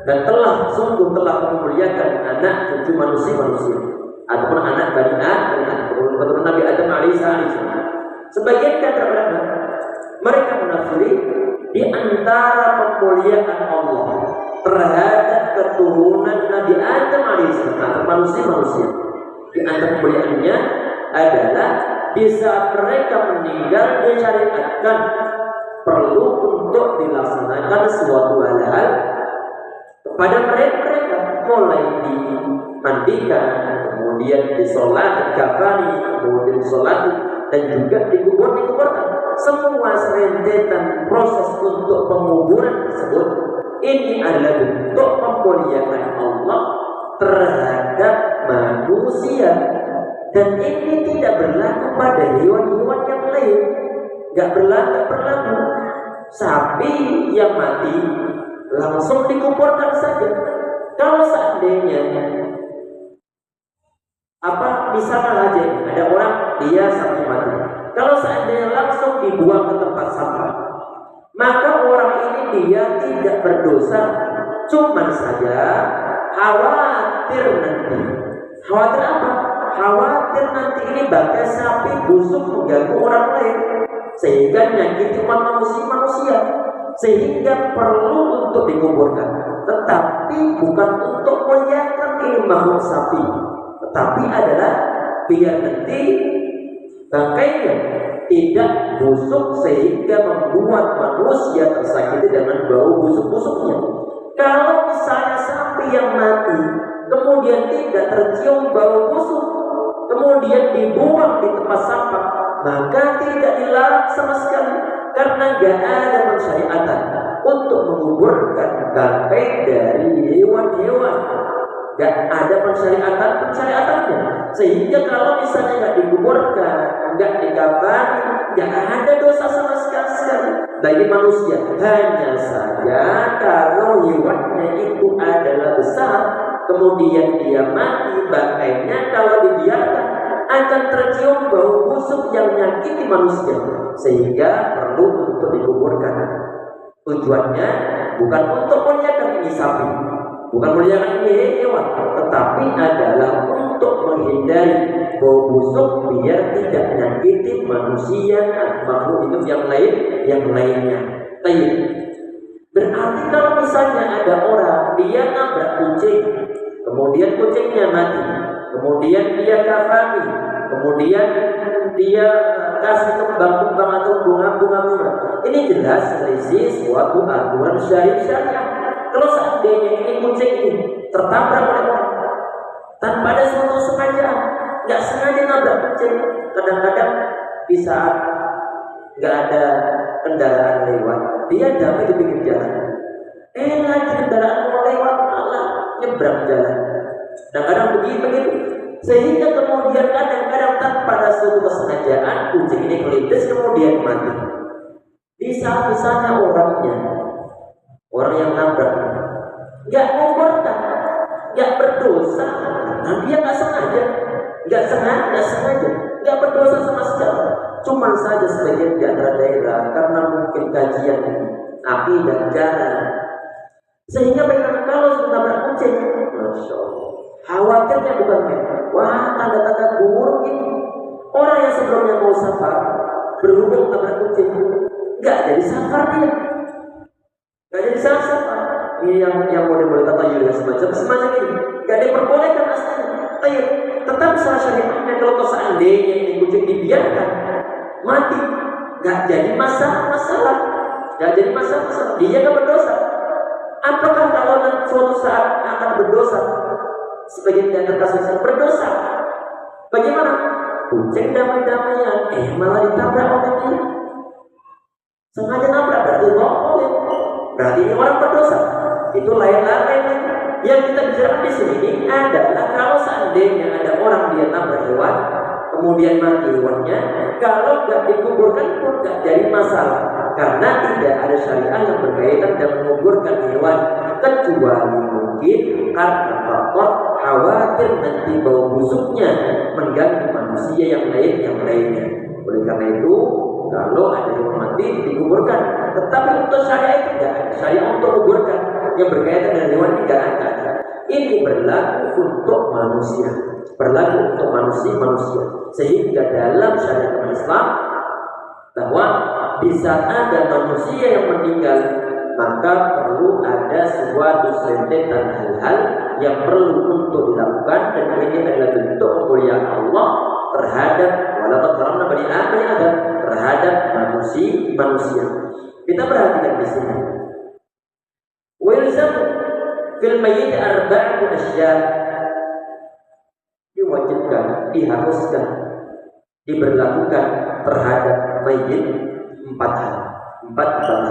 dan sungguh telah memuliakan anak cucu manusia ataupun anak bani Adam, keturunan Nabi Adam alaihissalam. Sebagian kata ulama Mereka munafiri di antara pemuliaan Allah terhadap keturunan Nabi Adam alaihissalam, manusia. Di antara pemuliaannya adalah di saat mereka meninggal disyariatkan perlu untuk dilaksanakan suatu hal-hal kepada mereka, mulai dimandikan, kemudian disolat, dikafani, kemudian disolati, dan juga dikuburkan. Semua serentetan proses untuk penguburan tersebut ini adalah bentuk pemuliaan Allah terhadap manusia, dan ini tidak berlaku pada hewan-hewan yang lain. Gak berlaku. Sapi yang mati langsung dikuburkan saja. Kalau seandainya misalkan aja ada orang dia sapi mati, kalau seandainya langsung dibuang ke tempat sampah, maka orang ini dia tidak berdosa. Cuman saja khawatir nanti. Khawatir apa? Khawatir nanti ini bangkai sapi busuk mengganggu orang lain, sehingga menyakiti umat manusia, sehingga perlu untuk dikuburkan. Tetapi bukan untuk memuliakan ini makhluk sapi, tetapi adalah biar nanti bangkainya tidak busuk sehingga membuat manusia tersakiti dengan bau busuk-busuknya. Kalau misalnya sapi yang mati kemudian tidak tercium bau busuk, kemudian dibuang di tempat sampah, maka tidak dilarang sama sekali, karena gak ada pensyariatan untuk menguburkan bangkai dari hewan-hewan. Gak ada pensyariatannya, sehingga kalau misalnya gak dikuburkan, gak dikafani, gak ada dosa sama sekali bagi manusia. Hanya saja kalau hewannya itu adalah besar, kemudian dia mati, bangkainya kalau dibiarkan akan tercium bau busuk yang menyakiti manusia, sehingga perlu untuk dikuburkan. Tujuannya bukan untuk memuliakan ini sapi, bukan memuliakan ini hewan, tetapi adalah untuk menghindari bau busuk biar tidak menyakiti manusia atau makhluk hidup yang lainnya. Berarti kalau misalnya ada orang dia nabrak kucing, kemudian kucingnya mati, kemudian dia kafani, kemudian dia kasih kembang-kembang atau bunga-bunga, ini jelas selisih suatu aturan syariah. Kalau seandainya ini kucing ini tertabrak oleh orang tanpa ada suatu sengajaan, nggak sengaja nabrak kucing, kadang-kadang di saat nggak ada kendaraan lewat, dia damai di pinggir jalan. Lagi kendaraan mau lewat malah nyebrang jalan. Kadang-kadang begitu, sehingga kemudian kadang-kadang tanpa ada suatu kesengajaan kucing ini kelindes kemudian mati. Di saat misalnya orang yang nabrak nggak nguburkan, nggak berdosa, nah dia nggak sengaja, nggak berdosa sama sekali. Cuma saja sebagian di antara daerah karena mungkin kajian akidah jalan, sehingga mereka kalau sudah nabrak kucing, masya Allah, khawatirnya bukan wah tanda-tanda buruk ini. Orang yang sebelumnya mau safar berhubung nabrak kucing, nggak jadi safar dia, nggak jadi safar. Ini yang boleh tatayul semacam ini, nggak diperbolehkan aslinya. Tetap salah syariatnya kalau seandainya ini kucing dibiarkan mati, nggak jadi masalah, dia nggak berdosa. Apakah kalau suatu saat akan berdosa? Sebagian dari kasusnya berdosa. Bagaimana? Kucing damai-damaian, malah ditabrak oleh dia. Sengaja nabrak berarti boleh. Berarti ini orang berdosa. Itu lain-lain. Yang kita bicarakan di sini adalah kalau seandainya ada orang dia nabrak hewan, kemudian mati hewannya, kalau nggak dikuburkan pun nggak jadi masalah, karena tidak ada syariat yang berkaitan dengan menguburkan hewan, kecuali mungkin karena faktor khawatir nanti bau busuknya mengganggu manusia yang lainnya. Oleh karena itu, kalau ada hewan mati dikuburkan, tetapi untuk syariat itu tidak ada. Syariat untuk menguburkan yang berkaitan dengan hewan tidak ada. Ini berlaku untuk manusia, sehingga dalam syariat Islam bahwa di saat ada manusia yang meninggal, maka perlu ada suatu serentetan hal-hal yang perlu untuk dilakukan, dan ini adalah bentuk kemuliaan Allah terhadap walaqad karamna bani Adam, terhadap manusia. Kita perhatikan di sini. Wa yalzamu fil mayyit arba'atu asya. Diwajibkan, diharuskan, diberlakukan terhadap mayit empat hal.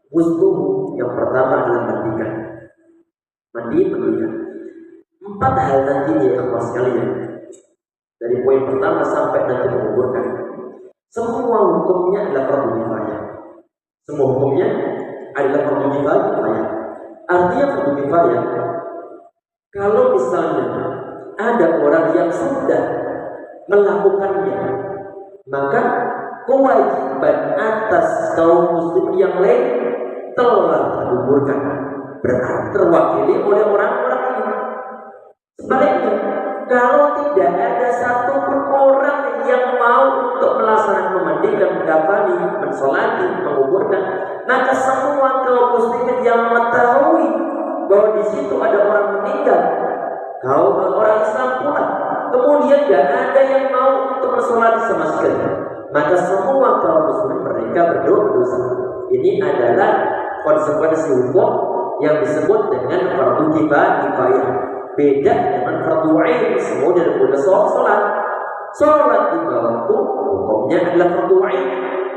Wustuhu, yang pertama adalah mandikan. Mandikan. 4 hal nanti ya ikhwas sekalian. Dari poin pertama sampai nanti menguburkan. Semua hukumnya adalah fardu kifayah. Semua hukumnya adalah fardu kifayah. Artinya fardu kifayah, kalau misalnya ada orang yang sudah melakukannya, maka kewajiban atas kaum muslim yang lain telah digugurkan, berarti terwakili oleh orang-orang ini. Sebaliknya, kalau tidak ada satupun orang yang mau untuk melaksanakan memandikan, mendafani, mensolati, menguburkan, maka semua kaum muslimin yang mengetahui bahwa di situ ada orang meninggal, kaum orang Islam pula, kemudian tidak ada yang mau untuk mensolati sama sekali, maka semua kaum muslimin mereka berdosa. Ini adalah konsekuensi hukum yang disebut dengan fardu kifayah. Beda dengan fardu ain, semua dari mulai sholat di waktu hukumnya adalah fardu ain.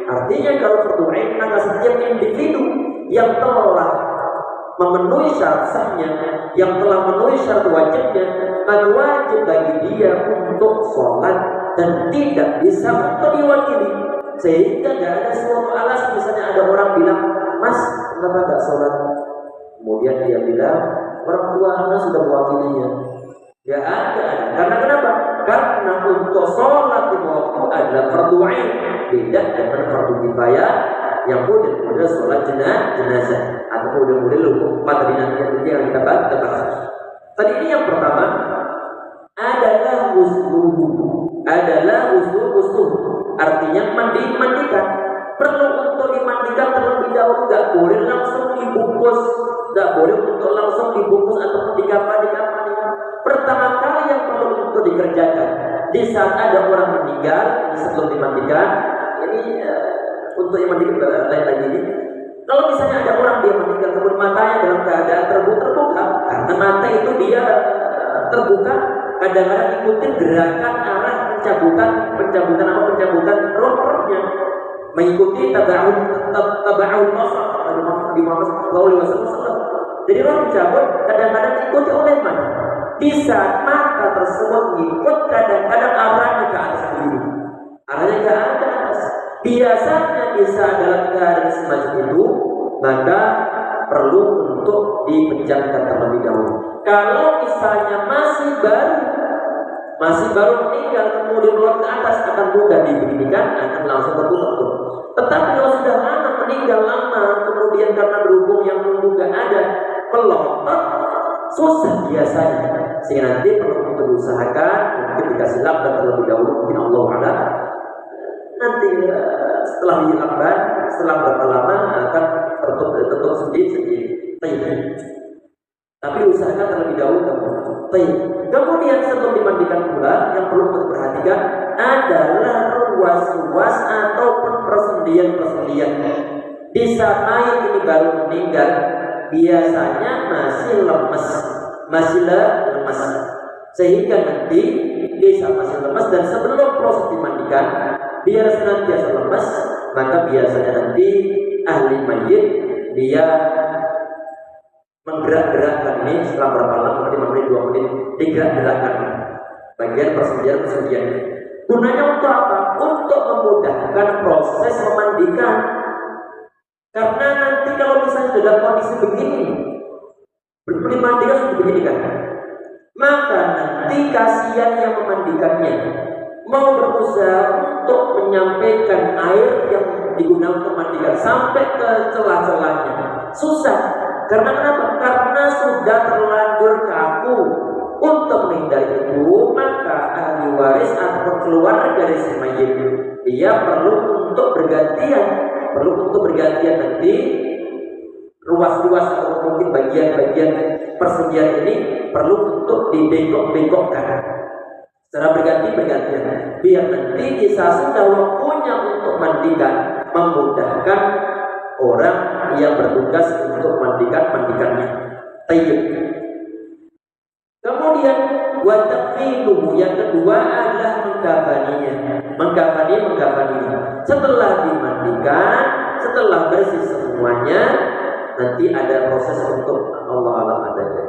Artinya kalau fardu ain, maka setiap individu yang telah memenuhi syarat sahnya, yang telah memenuhi syarat wajibnya, maka wajib bagi dia untuk sholat dan tidak bisa untuk diwakili. Sehingga tidak ada suatu alasan, misalnya ada orang bilang, "Mas, kenapa tidak sholat?" Kemudian dia bilang, "Orang tua anda sudah mewakilinya." Ya ada. Karena kenapa? Karena untuk sholat di waktu adalah fardu ain, beda dengan fardu kifayah yang kemudian sholat jenazah atau kemudian hukum 4 tadi nanti yang kita bahas. Tadi ini yang pertama adalah wustu, artinya mandikan. Perlu untuk dimandikan terlebih dahulu, tidak boleh langsung dibungkus, tidak boleh untuk langsung dibungkus atau dikafani. Pertama kali yang perlu untuk dikerjakan di saat ada orang meninggal sebelum dimandikan, ini untuk yang mandikan lain lagi ini. Kalau misalnya ada orang dia meninggal kemudian matanya dalam keadaan terbuka, karena mata itu dia terbuka, kadang-kadang ikutin gerakan arah pencabutan roh-rohnya, mengikuti tabaul basar di Muhammad sallallahu alaihi wasallam. Jadi roh dicabut kadang-kadang ikuti oleh mata. Di saat mata tersebut ngikut, kadang-kadang arahnya ke atas dulu, arahnya ke atas. Biasanya di saat dalam keadaan semacam itu, maka perlu untuk dipejamkan terlebih dahulu. Kalau misalnya masih baru meninggal kemudian keluar ke atas, akan mudah dibeginikan, akan langsung tertutup. Tetapi kalau sudah meninggal lama, kemudian karena berhubung yang menunggu gak ada, pelotot, susah biasanya. Sehingga nanti perlu untuk diusahakan, mungkin dikasih lakban terlebih dahulu, mungkin Allah a'lam. Nanti setelah dilakban, setelah berapa lama akan tertutup sendiri. Tapi usahakan terlebih dahulu. Kemudian sebelum dimandikan pula, yang perlu untuk diperhatikan adalah ruas-ruas ataupun persendian. Di saat mayat ini baru meninggal, biasanya masih lemas, sehingga nanti di saat masih lemas dan sebelum proses dimandikan, biar senantiasa lemas, maka biasanya nanti ahli mayit dia menggerak-gerakkan ini setelah berapa lama, 5 menit, 2 menit, digerak-gerakkan bagian persendian. Gunanya untuk apa? Untuk memudahkan proses memandikan. Karena nanti kalau misalnya dalam kondisi begini, dimandikan sudah begini kan, maka nanti kasihan yang memandikannya mau berusaha untuk menyampaikan air yang digunakan untuk mandikan sampai ke celah-celahnya, susah. Karena kenapa? Karena sudah terlanjur kaku. Untuk menghindari itu, maka ahli waris atau keluarga dari si mayit dia perlu untuk bergantian nanti ruas-ruas atau mungkin bagian-bagian persendian ini perlu untuk dibengkok-bengkokkan secara bergantian biar nanti di saat sudah waktunya untuk mandikan memudahkan orang yang bertugas untuk mandikannya. Tayyib. Kemudian watakfinuhu, yang kedua adalah mengkafaninya. Setelah dimandikan, setelah bersih semuanya, nanti ada proses untuk Allah alam adanya.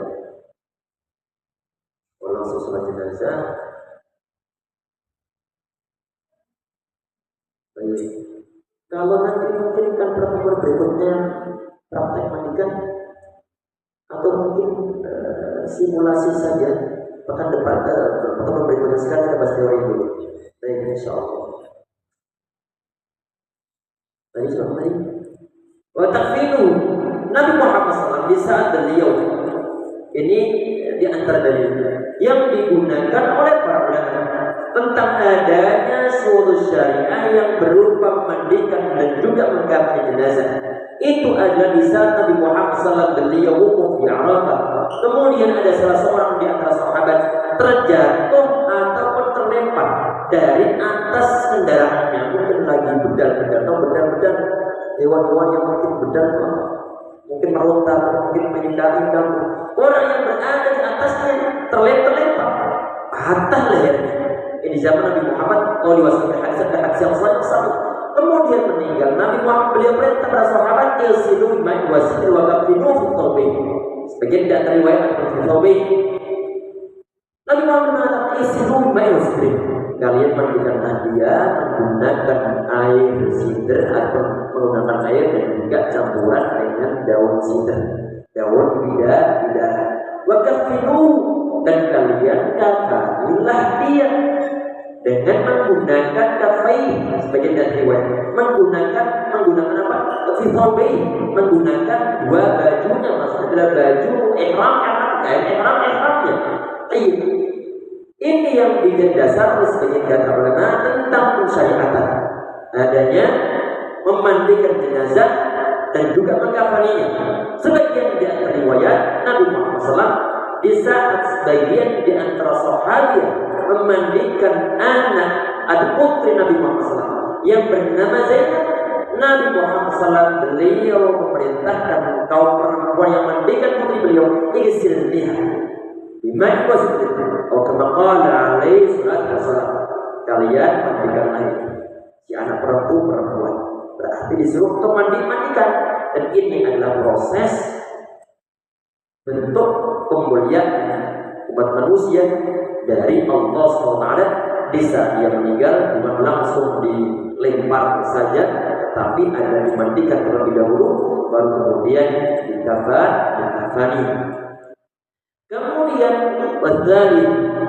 Langsung sholat jenazah. Baik. Kalau nanti mungkin kan pertemuan berikutnya praktek mandikan atau mungkin simulasi saja pekan depan pertemuan berikutnya, sekarang kita bahas teori dulu. Baik, insyaallah. Tadi sudah tadi. Wa takfinu Nabi Muhammad SAW di saat beliau ini di antara dalil yang digunakan oleh para ulama tentang adanya suatu syariah yang berupa mandikan dan juga mengkafani jenazah. Itu adalah di saat Nabi Muhammad SAW beliau wukuf di Arafah. Kemudian ada salah seorang di antara sahabat terjatuh ataupun terlempar dari atas kendaraannya, mungkin lagi bedal hewan-hewan yang mungkin bedal, mungkin meronta, mungkin menyindahi kamu. Orang yang berada di atasnya terlempar, patah lehernya. Ini zaman Nabi Muhammad SAW hadis yang sahih. Kemudian meninggal. Nabi Muhammad beliau perintah para sahabat ilsilu bima'in wasidr wa kafinu fi thawbain. Sebagian tidak teriwayat fi thawbain. Nabi Muhammad mengatakan ilsilu bima'in wasidr. Kalian mandikanlah dia menggunakan air sidr atau menggunakan air dan juga campuran dengan daun sidr, daun bidara. Wa kafinu, dan kalian kafanilah dia dengan menggunakan kafain. Sebagian dari riwayat menggunakan apa? Fithabain, menggunakan dua bajunya, maksudnya adalah baju ihramnya. Ini yang dijadi dasar sebagian ulama tentang syariatan adanya memandikan jenazah dan juga mengkafaninya. Sebagian di antara riwayat Nabi Muhammad SAW di saat sebagian di antara sahabat memandikan anak atau putri Nabi Muhammad SAW yang bernama Zainab, Nabi Muhammad SAW beliau memerintahkan kaum perempuan yang memandikan putri beliau ighsilniha bima'in wasidr atau kama qala alaihi salatu wassalam, kalian mandikanlah si anak perempuan. Berarti disuruh untuk mandikan, dan ini adalah proses bentuk pemuliaan umat manusia dari Allah SWT. Di saat dia meninggal bukan langsung dilempar saja, tapi ada dimandikan terlebih dahulu, baru kemudian dikafani. Kemudian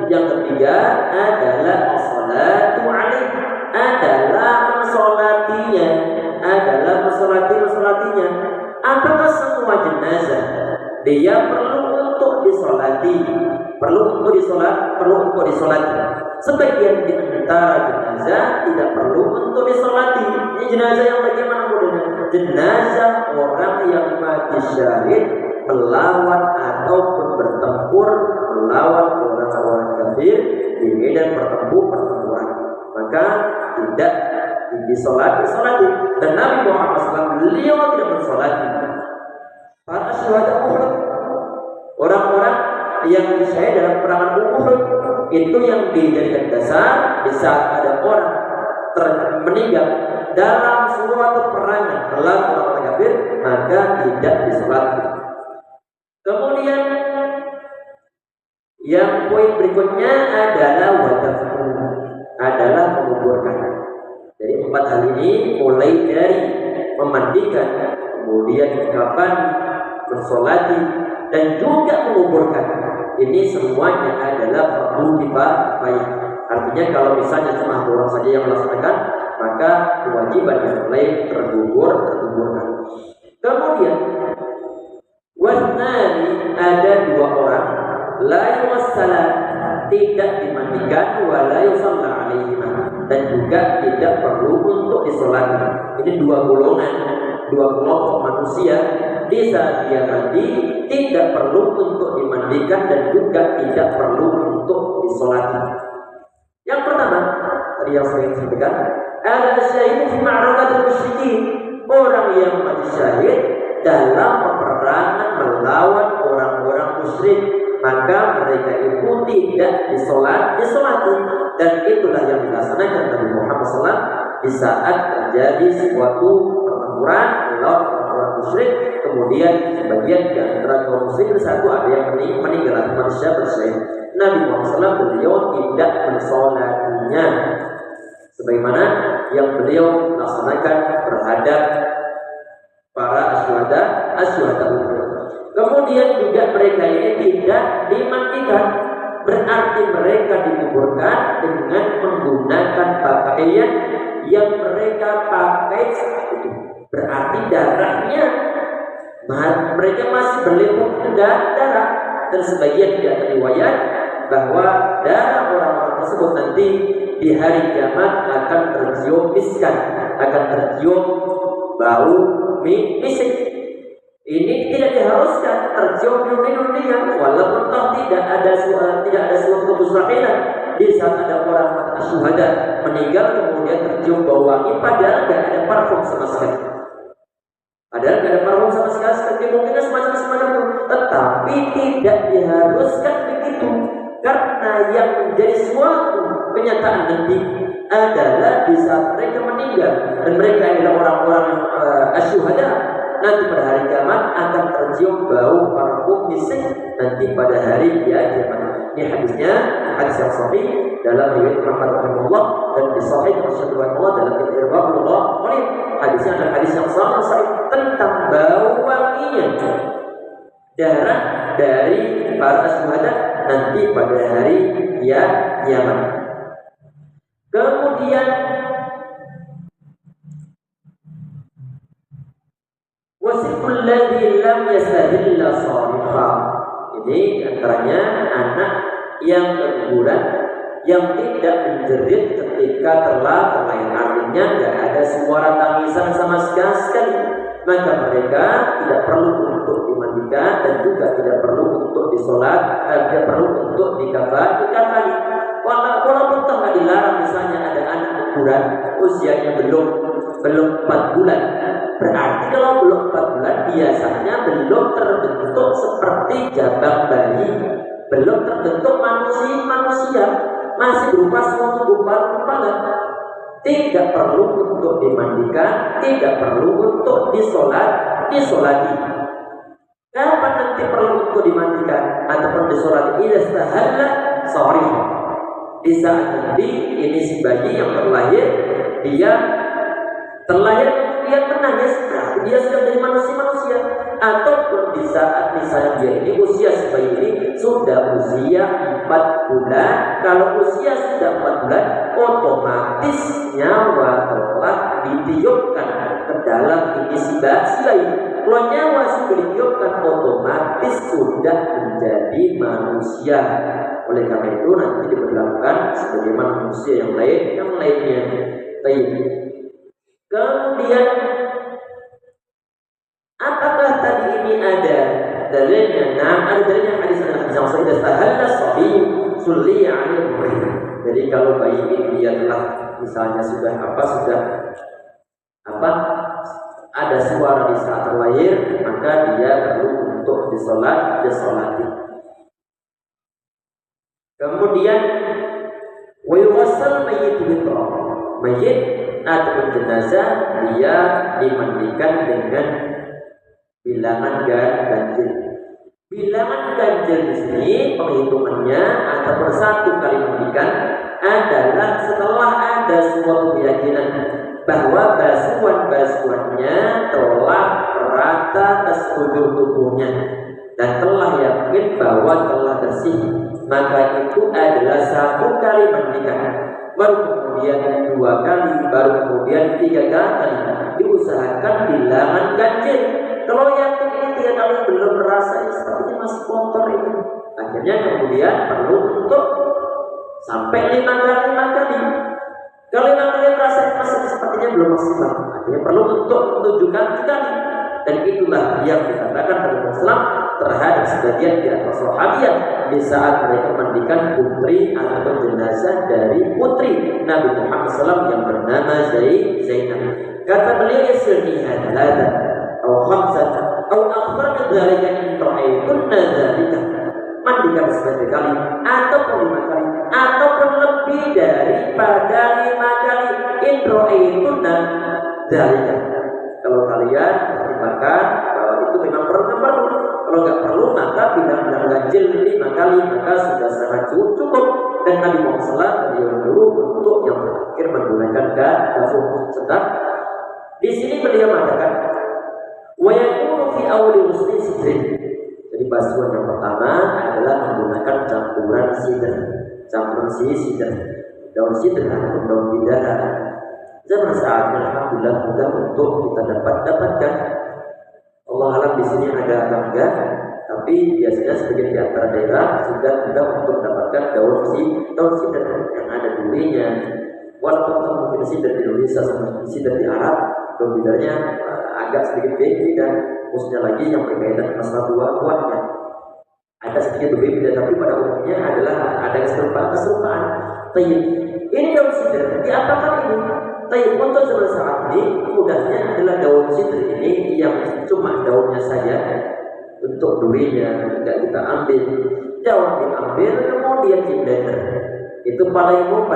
yang ketiga adalah as-salatu alaihi, adalah mensolatinya. Apakah semua jenazah dia perlu untuk disolati? Perlu untuk disolati. Sebagian di antara jenazah tidak perlu untuk disolati. Ini jenazah yang bagaimana modelnya? Jenazah orang yang mati syahid melawan ataupun bertempur melawan orang-orang kafir di medan pertempuran, maka tidak disolati. Dan Nabi Muhammad SAW beliau tidak mensolati para syuhada Uhud, orang-orang yang disyahid dalam perangan Uhud. Itu yang dijadikan dasar di saat ada orang meninggal dalam suatu perangan melawan orang kafir, maka tidak disolati. Kemudian yang poin berikutnya adalah wadafun, adalah menguburkan. Jadi 4 hal ini mulai dari memandikan, kemudian kapan bersolati, dan juga menguburkan. Ini semuanya adalah fardu kifayah. Artinya kalau misalnya cuma orang saja yang melaksanakan, maka kewajiban yang lain tergugurkan. Kemudian wasnani, ada 2 orang la yusallat, tidak dimandikan, wa la yusalla alaihima, dan juga tidak perlu untuk disolati. Ini dua golongan, dua kelompok manusia. Di saat dia mandi tidak perlu untuk dimandikan dan juga tidak perlu untuk disolati. Yang pertama, tadi yang saya sampaikan, ada syahid fi ma'rakatil musyrikin, orang yang mati syahid dalam peperangan melawan orang-orang musyrik, maka mereka itu tidak disolati, dan itulah yang dilaksanakan Nabi Muhammad SAW di saat terjadi suatu pertempuran melawan orang-orang musyrik. Kemudian sebagian di antara kaum muslim satu ada yang meninggal manusia bersyahid, Nabi Muhammad SAW beliau tidak mensolatinya sebagaimana yang beliau laksanakan terhadap para asyhada. Kemudian juga mereka ini tidak dimandikan, berarti mereka dikuburkan dengan menggunakan pakaian yang mereka pakai itu. Berarti darahnya mereka masih berlimpah darah, dan sebagian di antara riwayat bahwa darah orang-orang tersebut nanti di hari kiamat akan tercium miskan, akan tercium bau misik. Ini tidak diharuskan tercium dunia, walaupun toh tidak ada suatu kemustahilan di saat ada orang syuhada meninggal kemudian tercium bau wangi padahal tidak ada parfum sama sekali. Mungkin semacam itu, tetapi tidak diharuskan begitu, karena yang menjadi suatu kenyataan nanti adalah di saat mereka meninggal dan mereka adalah orang-orang asyuhada, nanti pada hari kiamat akan tercium bau parfum misik nanti pada hari kiamat. Ini hadisnya hadis yang sahih dalam riwayat Muhammad rahimahullah dan disahih Allah dalam kitab Irwaullah. Hadisnya adalah hadis yang sahih tentang bau wanginya darah dari para syuhada nanti pada hari kiamat. Kemudian wasiful ladzi lam yastahilla sarifa. Ini antaranya anak yang keguguran yang tidak menjerit ketika telah terlahir, artinya tidak ada suara tangisan sama sekali, maka mereka tidak perlu untuk dimandikan dan juga tidak perlu untuk tidak perlu untuk dikafani. Walaupun tidak dilarang, misalnya ada anak keguguran usianya belum 4 bulan. Berarti kalau belum 4 bulan biasanya belum terbentuk seperti jabang bayi, belum terbentuk manusia, masih berupa suatu gumpalan-gumpalan. Tidak perlu untuk dimandikan, tidak perlu untuk disolati. Kapan nanti perlu untuk dimandikan ataupun disolati? Idza stahalla sharif. Di saat nanti ini si bayi yang terlahir, dia menangis, berarti dia sudah menjadi manusia. Ataupun di saat misalnya dia ini usia sebayi ini sudah usia 4 bulan. Kalau usia sudah 4 bulan, otomatis nyawa telah ditiupkan ke dalam ini si bayi. Kalau nyawa sudah ditiupkan, otomatis sudah menjadi manusia. Oleh karena itu nanti diberlakukan sebagaimana manusia yang lainnya. Baik. Kemudian apakah tadi ini ada dalilnya? Ada dalilnya hadis yang sahih sahalla sahih sulli 'alal murid. Jadi kalau bayi ini dia telah misalnya sudah ada suara di saat terlahir, maka dia perlu untuk disolati. Kemudian wa yuwassal mayyit biturab. Mayyit atau jenazah dia dimandikan dengan bilangan ganjil. Bilangan ganjil di sini penghitungannya ataupun satu kali mandikan adalah setelah ada suatu keyakinan bahwa basuhan-basuhannya telah rata ke sekujur tubuhnya dan telah yakin bahwa telah bersih, maka itu adalah satu kali mandikan. Baru kemudian 2 kali, baru kemudian 3 kali. Diusahakan bilangan ganjil. Kalau yang ini 3 kali belum merasa sepertinya masih kotor ini, akhirnya kemudian perlu untuk sampai 5 kali. Kalau memang kalian merasa sepertinya belum maksimal, artinya perlu untuk menunjukkan sekali. Dan itulah yang dikatakan oleh Islam terhadap sebagian di antara sahabat di saat mereka mandikan putri atau jenazah dari putri Nabi Muhammad SAW yang bernama Zainab. Kata beliau, "Yasilniha thalatha atau khamsata atau akthar min dzalika in ra'aytunna dzalika." Mandikan sekali ataupun 5 kali ataupun lebih daripada 5 kali in ra'aytunna dzalika. Kalau kalian pertimbangkan bahwa itu memang perlu, kalau nggak perlu maka bilang ganjil 5 kali maka sudah sangat cukup. Dan Nabi Muhammad SAW beliau dulu untuk yang terakhir menggunakan kafur. Sedang di sini beliau mengatakan wa yakunu fi awli rusli sidrin. Jadi basuhan yang pertama adalah menggunakan campuran sidr, daun sidr atau daun bidara. Zaman saat ini alhamdulillah mudah untuk kita dapatkan. Allah alam di sini ada atau enggak, tapi biasanya sebagian di antara daerah sudah mudah untuk mendapatkan daun sidr yang ada durinya. Walaupun mungkin sidr di Indonesia sama sidr di Arab, daun bidaranya agak sedikit beda, khususnya lagi yang berkaitan dengan masalah buahnya. Ada sedikit berbeda, tapi pada umumnya adalah ada keserupaan. Ini daun sidr, diapakan ini? Tapi untuk saat ini mudahnya adalah daun sidr ini yang cuma daunnya saja, untuk durinya tidak kita ambil, daun diambil kemudian di blender, itu paling mudah.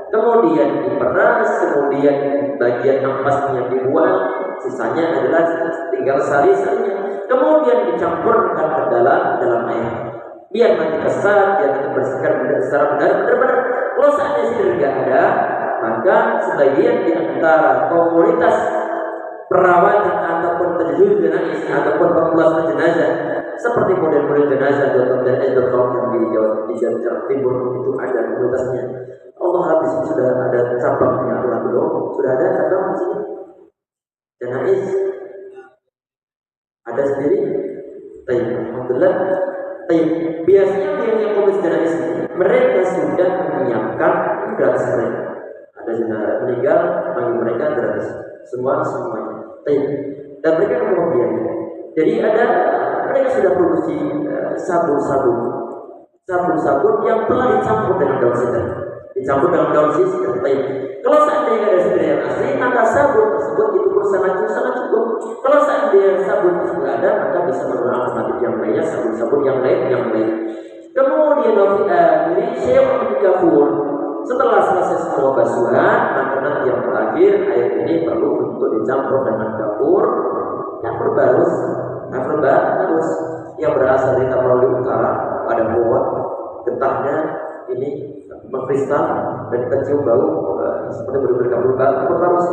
Kemudian diperas, kemudian bagian ampasnya dibuang, sisanya adalah tinggal sari-sarinya, kemudian dicampurkan ke dalam air, biar nanti kesat, biar nanti bersihkan secara benar-benar. Kalau seandainya sidr tidak ada, maka sebagian di antara komunitas perawatan ataupun terjun jenazah ataupun pemulasaran jenazah seperti model-model jenazah dan yang di Jawa Timur itu ada komunitasnya. Allah habis sudah ada cabangnya, belum? Sudah ada cabang di sini. Jenazah ada sendiri. Alhamdulillah. Biasanya yang komunitas jenazah ini mereka sudah menyiapkan gratis mereka. Ada jenazah meninggal bagi mereka gratis semuanya. Dan mereka kemudian jadi mereka sudah produksi sabun yang telah dicampur dengan daun sidr, Kalau seandainya ada sidr yang asli, maka sabun tersebut itu pun sangat cukup. Kalau seandainya sabun tersebut ada, maka bisa menggunakan alternatif yang lainnya, sabun yang lain. Kemudian dari syai'un kafur. Setelah selesai semua basuhan, maka nanti yang terakhir air ini perlu untuk dicampur dengan kafur yang berbarus yang berasal dari Tapanuli Utara. Pada pohon getahnya ini mengkristal dan kita cium bau seperti berkabut berbarus.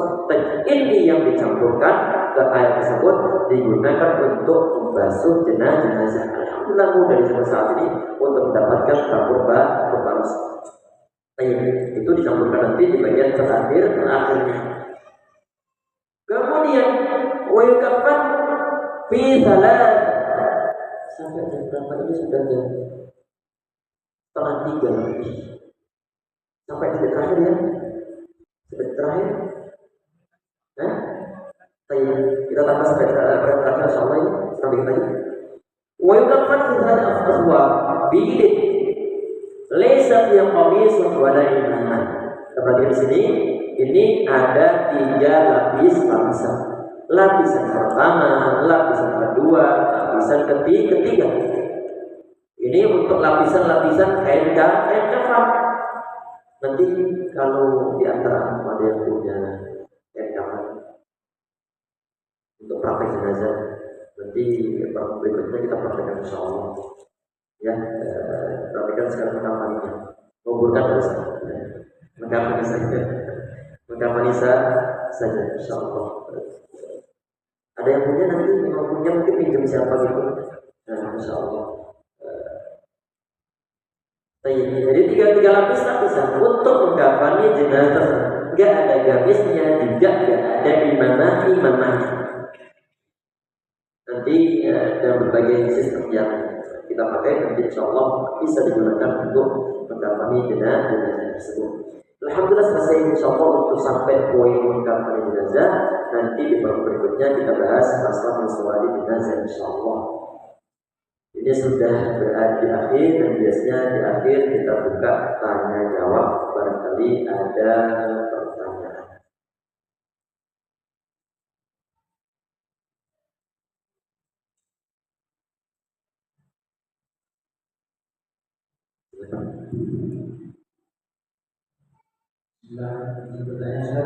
Ini yang dicampurkan ke air tersebut digunakan untuk membasuh jenazah. Alhamdulillah mudah di saat ini untuk mendapatkan kafur berbarus. Itu dicampurkan nanti di bagian terakhirnya. Kemudian wayukafan fi salat. Sampai jam berapa ini sudah jam 2:30 lebih. Sampai detik terakhir ya. Detik terakhir. Kita tambah sampai terakhir insyaallah ini sampai lagi. Wayukafan fi salat aswa bi'id. Laisa fi qamis wala imamah. Perhatikan di sini, ini ada 3 lapisan. Lapisan pertama, lapisan kedua, lapisan ketiga. Ini untuk lapisan kain kafan. Nanti kalau di antara ada yang punya kain kafan untuk praktek jenazah, nanti berikutnya kita praktekkan insyaallah. Ya, perhatikan sekarang mengkampanyinya, menguburkan terus, mengkampani saja, insyaallah. Ada yang punya nanti, yang punya mungkin pinjam siapa gitu, insyaallah. Jadi 3 lapisan untuk mengkampani jenazah, enggak ada gamisnya, juga enggak ada imamahnya. Nanti dalam berbagai sistem yang kita pakai nanti insyaallah bisa digunakan untuk mengkampani jenazah tersebut. Alhamdulillah selesai insya Allah untuk sampai poin mengkafanil jenazah. Nanti di bab berikutnya kita bahas masalah mensolati jenazah insya Allah. Ini sudah berada di akhir dan biasanya di akhir kita buka tanya jawab, barangkali ada pertanyaan. Nah, pertanyaan saya